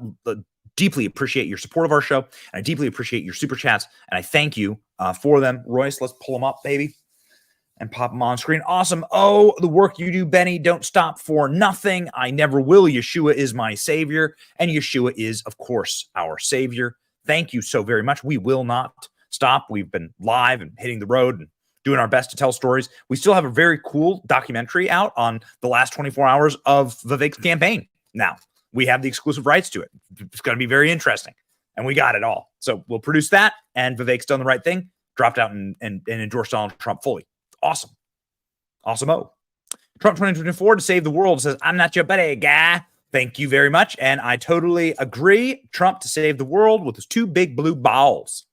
deeply appreciate your support of our show, and I deeply appreciate your super chats, and I thank you for them. Royce, let's pull them up, baby, and pop them on screen. Awesome. Oh, the work you do, Benny, don't stop for nothing. I never will. Yeshua is my savior, and Yeshua is, of course, our savior. Thank you so very much. We will not stop. We've been live and hitting the road and doing our best to tell stories. We still have a very cool documentary out on the last 24 hours of Vivek's campaign. Now, we have the exclusive rights to it. It's going to be very interesting. and we got it all. So we'll produce that, and Vivek's done the right thing, dropped out and endorsed Donald Trump fully. Awesome. Awesome-o. Trump 2024 to save the world says, I'm not your buddy, guy. Thank you very much. And I totally agree. Trump to save the world with his 2 big blue balls.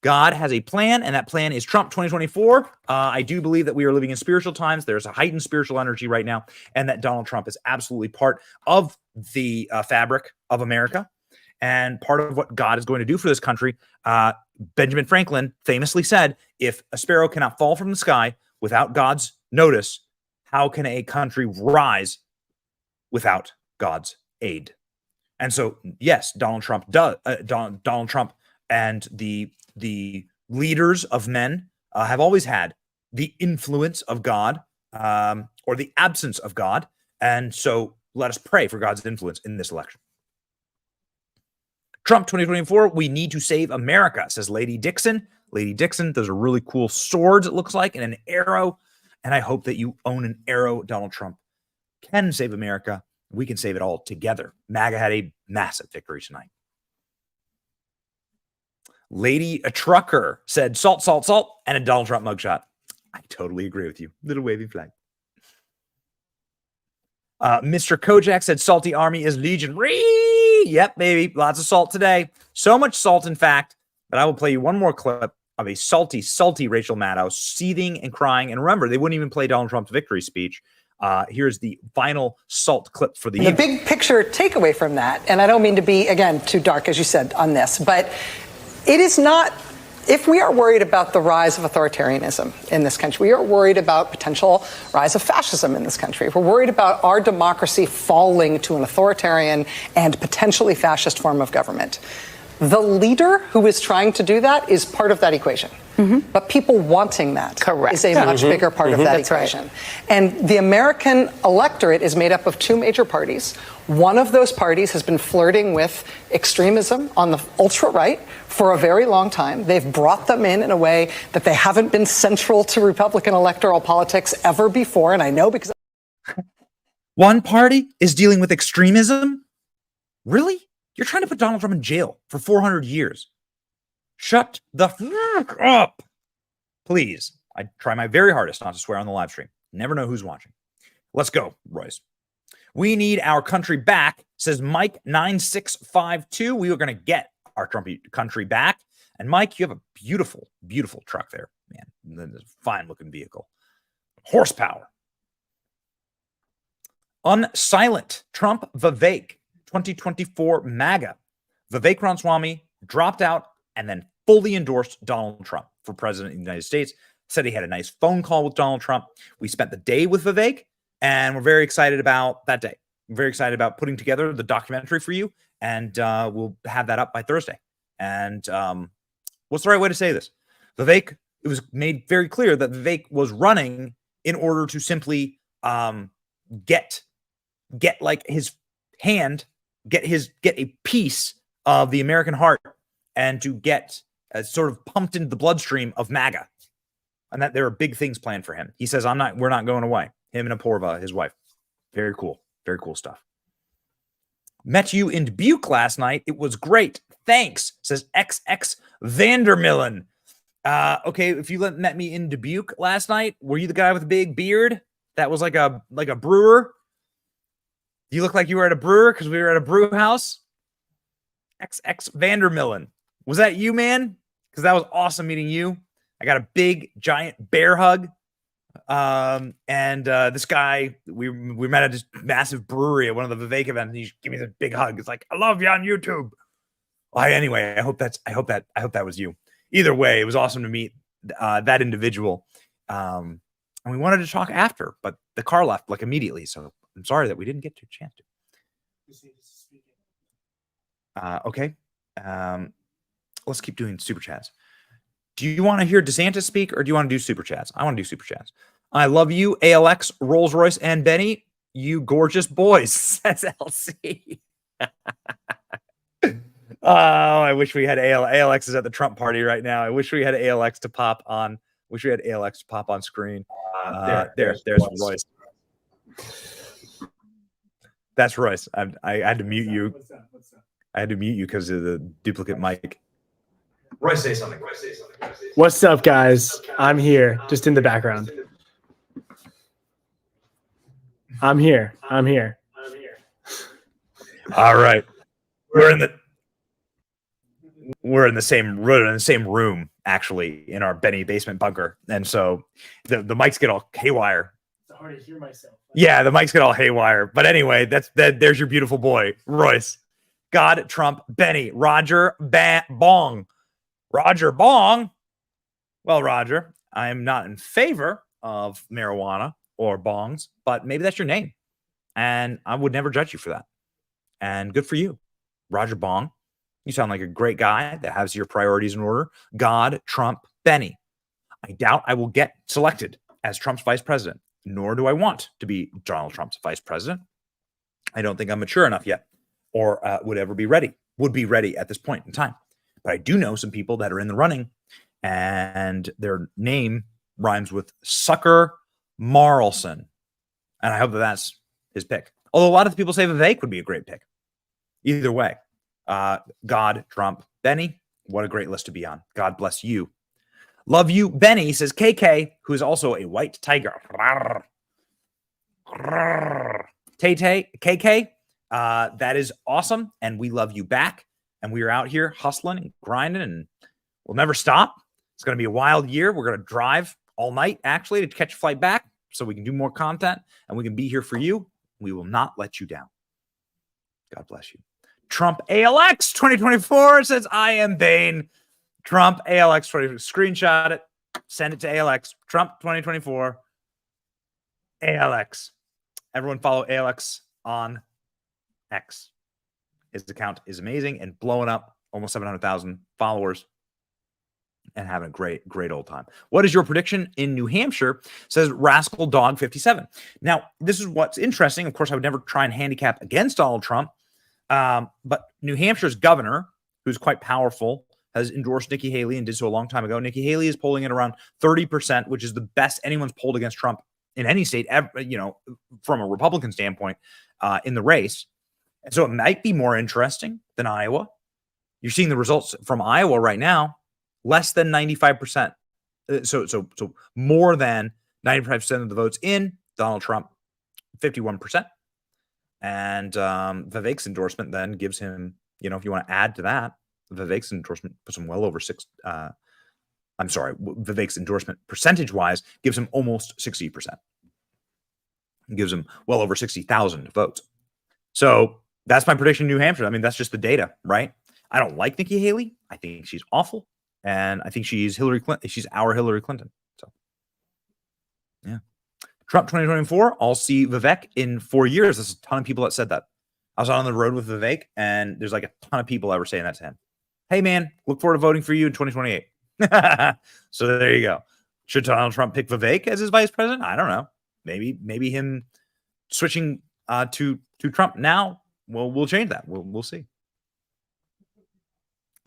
God has a plan, and that plan is Trump 2024. I do believe that we are living in spiritual times. There's a heightened spiritual energy right now, and that Donald Trump is absolutely part of the fabric of America and part of what God is going to do for this country. Benjamin Franklin famously said, if a sparrow cannot fall from the sky without God's notice, how can a country rise without God's aid? And so, yes, Donald Trump does. Donald Trump and the leaders of men have always had the influence of God or the absence of God. And so let us pray for God's influence in this election. Trump 2024, we need to save America, says Lady Dixon. Lady Dixon, those are really cool swords, it looks like, and an arrow. And I hope that you own an arrow. Donald Trump can save America. We can save it all together. MAGA had a massive victory tonight. Lady a Trucker said, salt, salt, salt, and a Donald Trump mugshot. I totally agree with you. Little wavy flag. Mr. Kojak said, salty army is legion. Yep, baby. Lots of salt today. So much salt, in fact, that I will play you one more clip of a salty, salty Rachel Maddow seething and crying. And remember, they wouldn't even play Donald Trump's victory speech. Here's the final salt clip for the evening. The big picture takeaway from that, and I don't mean to be, again, too dark, as you said, on this, but it is not, if we are worried about the rise of authoritarianism in this country, we are worried about potential rise of fascism in this country. If we're worried about our democracy falling to an authoritarian and potentially fascist form of government, the leader who is trying to do that is part of that equation. But people wanting that is a much bigger part of that equation. Right. And the American electorate is made up of 2 major parties. One of those parties has been flirting with extremism on the ultra-right for a very long time. They've brought them in a way that they haven't been central to Republican electoral politics ever before. And I know because one party is dealing with extremism? Really? You're trying to put Donald Trump in jail for 400 years. Shut the fuck up. Please. I try my very hardest not to swear on the live stream. Never know who's watching. Let's go, Royce. We need our country back, says Mike9652. We are going to get our country back. And Mike, you have a beautiful, beautiful truck there, man. Fine looking vehicle. Horsepower. Unsilent. Trump Vivek 2024 MAGA. Vivek Ramaswamy dropped out and then fully endorsed Donald Trump for president of the United States. Said he had a nice phone call with Donald Trump. We spent the day with Vivek, and we're very excited about that day. I'm very excited about putting together the documentary for you, and we'll have that up by Thursday. And what's the right way to say this? Vivek, it was made very clear that Vivek was running in order to simply get like his hand, get a piece of the American heart, and to get sort of pumped into the bloodstream of MAGA, and that there are big things planned for him. He says, we're not going away. Him and Apoorva, his wife. Very cool stuff. Met you in Dubuque last night. It was great. Thanks, says XX Vandermillen. Okay, if you met me in Dubuque last night, were you the guy with the big beard that was like a brewer? You look like you were at a brewer because we were at a brew house. XX Vandermillen. Was that you, man? Because that was awesome meeting you. I got a big, giant bear hug. And this guy, we met at this massive brewery at one of the Vivek events, and he gave me this big hug. It's like, I love you on YouTube. Anyway, I hope that was you. Either way, it was awesome to meet that individual. And we wanted to talk after, but the car left like immediately. So I'm sorry that we didn't get to a chance to. Okay. Let's keep doing super chats. Do you want to hear DeSantis speak, or do you want to do super chats? I want to do super chats. I love you, ALX, Rolls Royce, and Benny. You gorgeous boys, says LC. Oh, I wish we had ALX is at the Trump party right now. I wish we had ALX to pop on. Wish we had ALX to pop on screen. There's Royce. That's Royce. I had to mute you. I had to mute you because of the duplicate mic. Royce, say something. What's up, guys? I'm here, just in the background. I'm here. All right. We're in the same room, actually, in our Benny basement bunker. And so the mics get all haywire. It's hard to hear myself. Yeah, the mics get all haywire. But anyway, there's your beautiful boy, Royce. God, Trump, Benny, Roger, Bong. Roger Bong. Well, Roger, I am not in favor of marijuana or bongs, but maybe that's your name. And I would never judge you for that. And good for you, Roger Bong. You sound like a great guy that has your priorities in order. God, Trump, Benny. I doubt I will get selected as Trump's vice president, nor do I want to be Donald Trump's vice president. I don't think I'm mature enough yet or would be ready at this point in time. But I do know some people that are in the running, and their name rhymes with Sucker Marlson. And I hope that that's his pick. Although a lot of the people say Vivek would be a great pick. Either way, God, Trump, Benny, what a great list to be on. God bless you. Love you, Benny, says KK, who is also a white tiger. Tay-Tay, KK, that is awesome, and we love you back. And we are out here hustling and grinding, and we'll never stop. It's going to be a wild year. We're going to drive all night, actually, to catch a flight back so we can do more content, and we can be here for you. We will not let you down. God bless you. Trump ALX 2024 says, I am Bane. Trump ALX 2024. Screenshot it. Send it to ALX. Trump 2024. ALX. Everyone follow ALX on X. His account is amazing and blowing up, almost 700,000 followers, and having a great old time. What is your prediction in New Hampshire? Says Rascal Dog 57. Now, this is what's interesting. Of course, I would never try and handicap against Donald Trump. But New Hampshire's governor, who's quite powerful, has endorsed Nikki Haley and did so a long time ago. Nikki Haley is polling at around 30%, which is the best anyone's polled against Trump in any state, ever, from a Republican standpoint, in the race. And so it might be more interesting than Iowa. You're seeing the results from Iowa right now, less than 95%. So more than 95% of the votes in Donald Trump, 51%. And Vivek's endorsement then gives him, if you want to add to that, Vivek's endorsement puts him well over Vivek's endorsement percentage-wise gives him almost 60%. It gives him well over 60,000 votes. So that's my prediction in New Hampshire. I mean, that's just the data, right? I don't like Nikki Haley. I think she's awful. And I think she's Hillary Clinton. She's our Hillary Clinton. So, yeah. Trump 2024, I'll see Vivek in 4 years. There's a ton of people that said that. I was on the road with Vivek, and there's like a ton of people that were saying that to him. Hey, man, look forward to voting for you in 2028. So there you go. Should Donald Trump pick Vivek as his vice president? I don't know. Maybe him switching to Trump now, we'll change that. We'll see.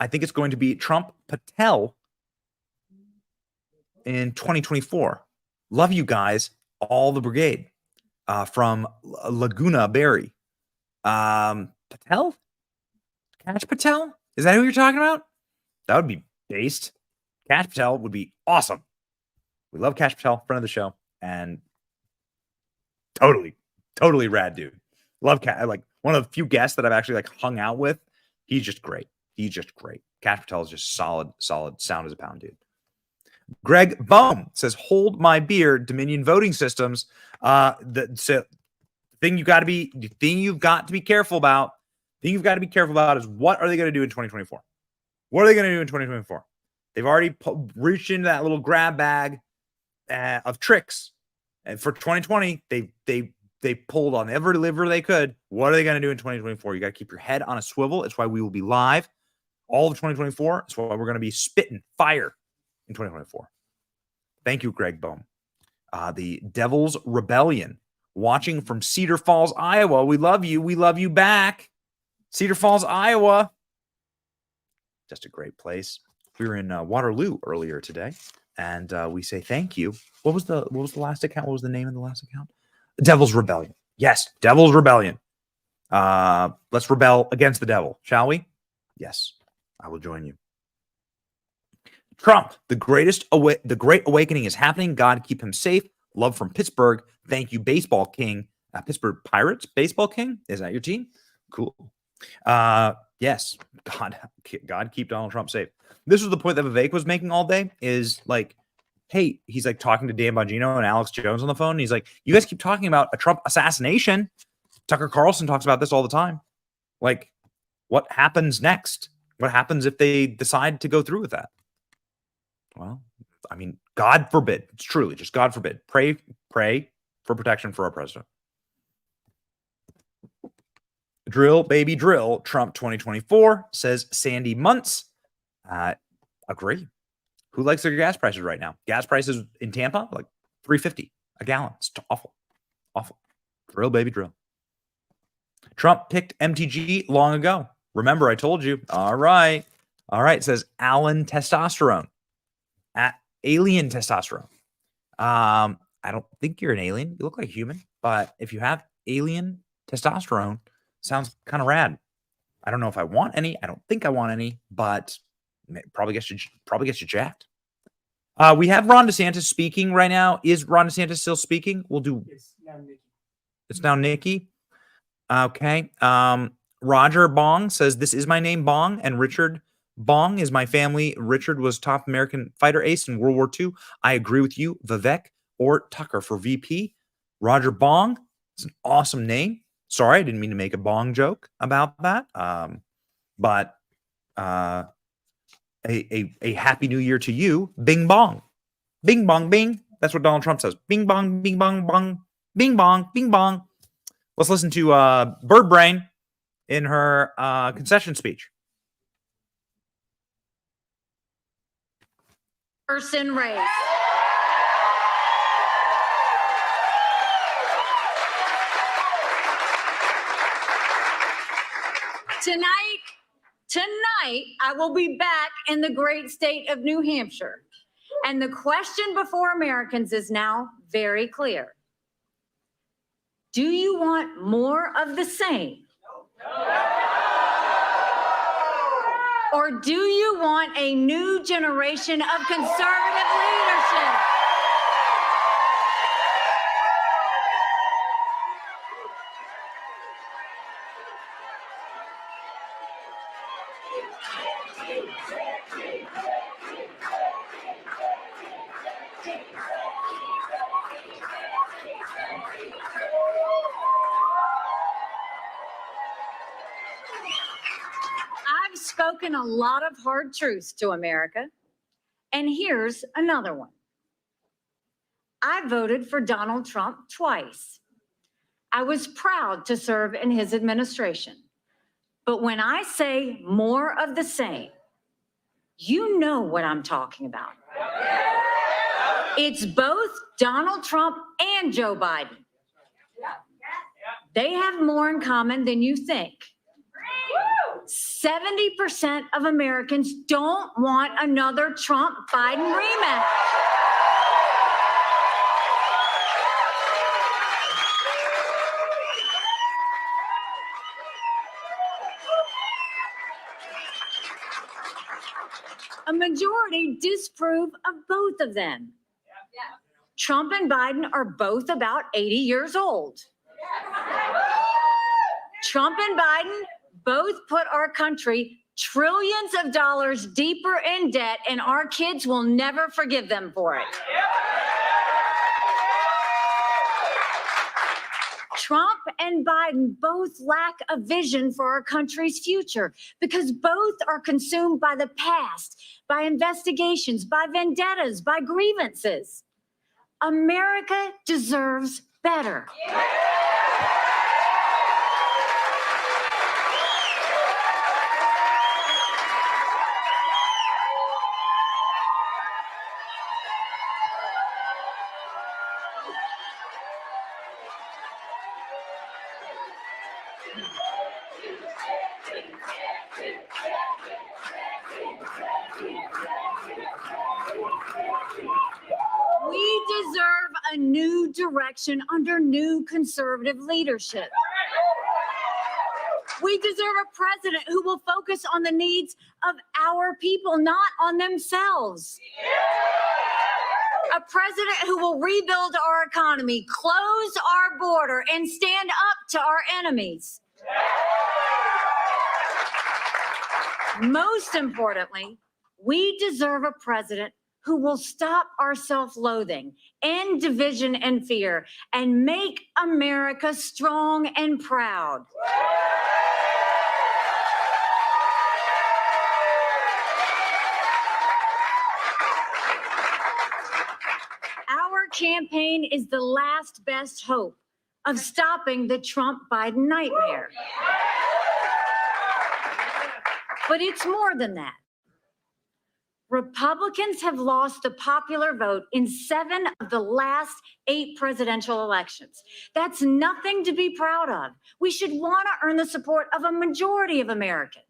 I think it's going to be Trump Patel in 2024. Love you guys, all the brigade from Laguna Berry. Patel? Cash Patel? Is that who you're talking about? That would be based. Cash Patel would be awesome. We love Cash Patel, friend of the show, and totally rad dude. Love Cash. Like one of the few guests that I've actually hung out with. He's just great. Cash Patel is just solid, sound as a pound, dude. Greg Bohm says, hold my beer, Dominion voting systems. The thing you've got to be careful about is what are they going to do in 2024? What are they going to do in 2024? They've already reached into that little grab bag of tricks. And for 2020, they pulled on every lever they could. What are they going to do in 2024? You got to keep your head on a swivel. It's why we will be live all of 2024. It's why we're going to be spitting fire in 2024. Thank you, Greg Bohm. The Devil's Rebellion, watching from Cedar Falls, Iowa. We love you. We love you back. Cedar Falls, Iowa. Just a great place. We were in Waterloo earlier today, and we say thank you. What was the last account? What was the name of the last account? Devil's Rebellion. Yes, Devil's Rebellion. Let's rebel against the devil, shall we? Yes, I will join you. Trump, the great awakening is happening. God keep him safe. Love from Pittsburgh. Thank you, baseball king. Pittsburgh Pirates, baseball king. Is that your team? Cool. Yes, God keep Donald Trump safe. This was the point that Vivek was making all day. Is like, hey, he's like talking to Dan Bongino and Alex Jones on the phone. And he's like, you guys keep talking about a Trump assassination. Tucker Carlson talks about this all the time. Like, what happens next? What happens if they decide to go through with that? Well, I mean, God forbid. It's truly just God forbid. Pray for protection for our president. Drill, baby, drill. Trump 2024 says Sandy Muntz. Agree. Who likes their gas prices right now? Gas prices in Tampa, like $3.50 a gallon. It's awful. Awful. Drill, baby, drill. Trump picked MTG long ago. Remember, I told you. All right. All right. It says Alan Testosterone. Alien testosterone. I don't think you're an alien. You look like a human, but if you have alien testosterone, sounds kind of rad. I don't know if I want any. I don't think I want any, but probably gets you jacked. We have Ron DeSantis speaking right now. Is Ron DeSantis still speaking? We'll do. It's now Nikki. Okay. Roger Bong says, this is my name, Bong, and Richard Bong is my family. Richard was top American fighter ace in World War II. I agree with you, Vivek or Tucker for VP. Roger Bong is an awesome name. Sorry, I didn't mean to make a bong joke about that. But a happy new year to you. Bing bong. Bing bong bing. That's what Donald Trump says. Bing bong, bing bong, bong. Bing bong, bing bong. Let's listen to Bird Brain in her concession speech. Person race. Tonight, I will be back in the great state of New Hampshire. And the question before Americans is now very clear. Do you want more of the same? Or do you want a new generation of conservative leadership? I've spoken a lot of hard truths to America, and here's another one. I voted for Donald Trump twice. I was proud to serve in his administration. But when I say more of the same, you know what I'm talking about. It's both Donald Trump and Joe Biden. They have more in common than you think. 70% of Americans don't want another Trump-Biden rematch. A majority disapprove of both of them. Trump and Biden are both about 80 years old. Trump and Biden both put our country trillions of dollars deeper in debt, and our kids will never forgive them for it. Trump and Biden both lack a vision for our country's future because both are consumed by the past, by investigations, by vendettas, by grievances. America deserves better. We deserve a new direction under new conservative leadership. We deserve a president who will focus on the needs of our people, not on themselves. A president who will rebuild our economy, close our border, and stand up to our enemies. Most importantly, we deserve a president who will stop our self-loathing, end division and fear, and make America strong and proud. Our campaign is the last best hope of stopping the Trump-Biden nightmare. But it's more than that. Republicans have lost the popular vote in 7 of the last 8 presidential elections. That's nothing to be proud of. We should want to earn the support of a majority of Americans.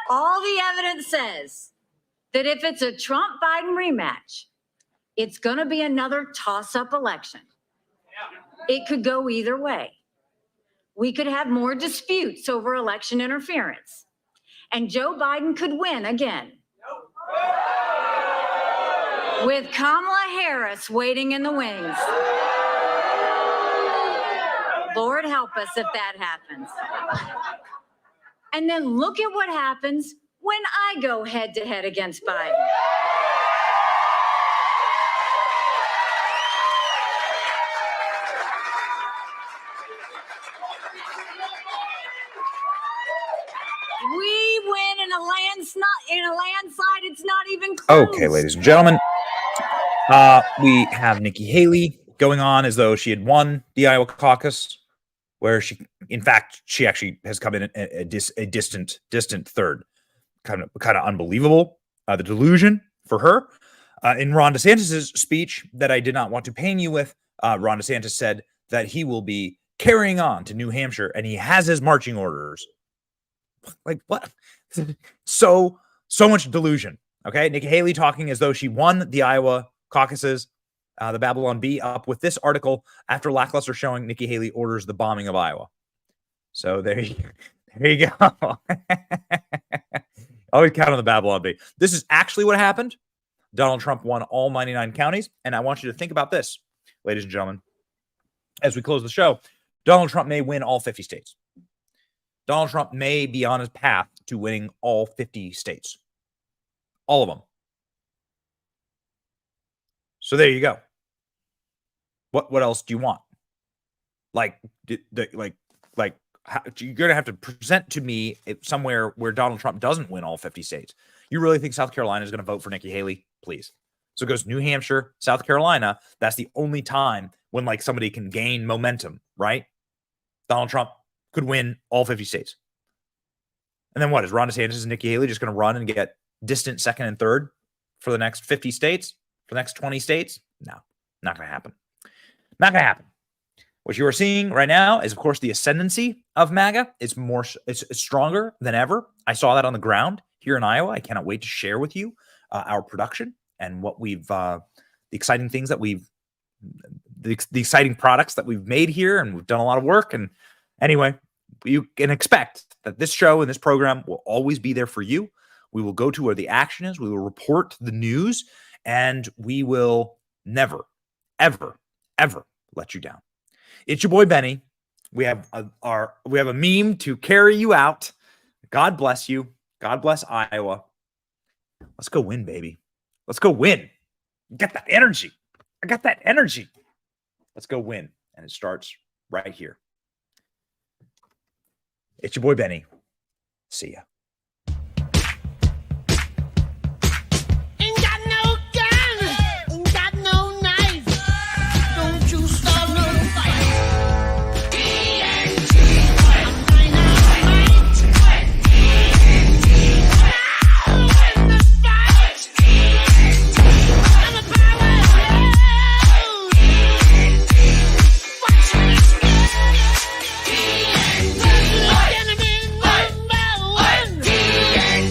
All the evidence says that if it's a Trump-Biden rematch, it's going to be another toss-up election. It could go either way. We could have more disputes over election interference, and Joe Biden could win again. With Kamala Harris waiting in the wings. Lord help us if that happens. And then look at what happens when I go head-to-head against Biden. We win in a landslide. It's not even close. Okay, ladies and gentlemen, we have Nikki Haley going on as though she had won the Iowa caucus, where she, in fact, she actually has come in a distant third. Kind of unbelievable. The delusion for her. In Ron DeSantis' speech that I did not want to pain you with, Ron DeSantis said that he will be carrying on to New Hampshire, and he has his marching orders. Like what? So much delusion. Okay, Nikki Haley talking as though she won the Iowa caucuses. The Babylon Bee up with this article after lackluster showing Nikki Haley orders the bombing of Iowa. So there you go. Always count on the Babylon Bee. This is actually what happened. Donald Trump won all 99 counties. And I want you to think about this, ladies and gentlemen, as we close the show. Donald Trump may win all 50 states. Donald Trump may be on his path to winning all 50 states. All of them. So there you go. What else do you want? You're going to have to present to me somewhere where Donald Trump doesn't win all 50 states. You really think South Carolina is going to vote for Nikki Haley? Please. So it goes New Hampshire, South Carolina. That's the only time when somebody can gain momentum, right? Donald Trump could win all 50 states. And then what? Is Ron DeSantis and Nikki Haley just going to run and get distant second and third for the next 50 states? For the next 20 states? No, not going to happen. Not going to happen. What you are seeing right now is, of course, the ascendancy of MAGA. It's stronger than ever. I saw that on the ground here in Iowa. I cannot wait to share with you our production and what the exciting things that the exciting products that we've made here, and we've done a lot of work. And anyway, you can expect that this show and this program will always be there for you. We will go to where the action is. We will report the news, and we will never, ever, ever let you down. It's your boy Benny. We have a meme to carry you out. God bless you. God bless Iowa. Let's go win, baby. Let's go win. Get that energy. I got that energy. Let's go win. And it starts right here. It's your boy Benny. See ya.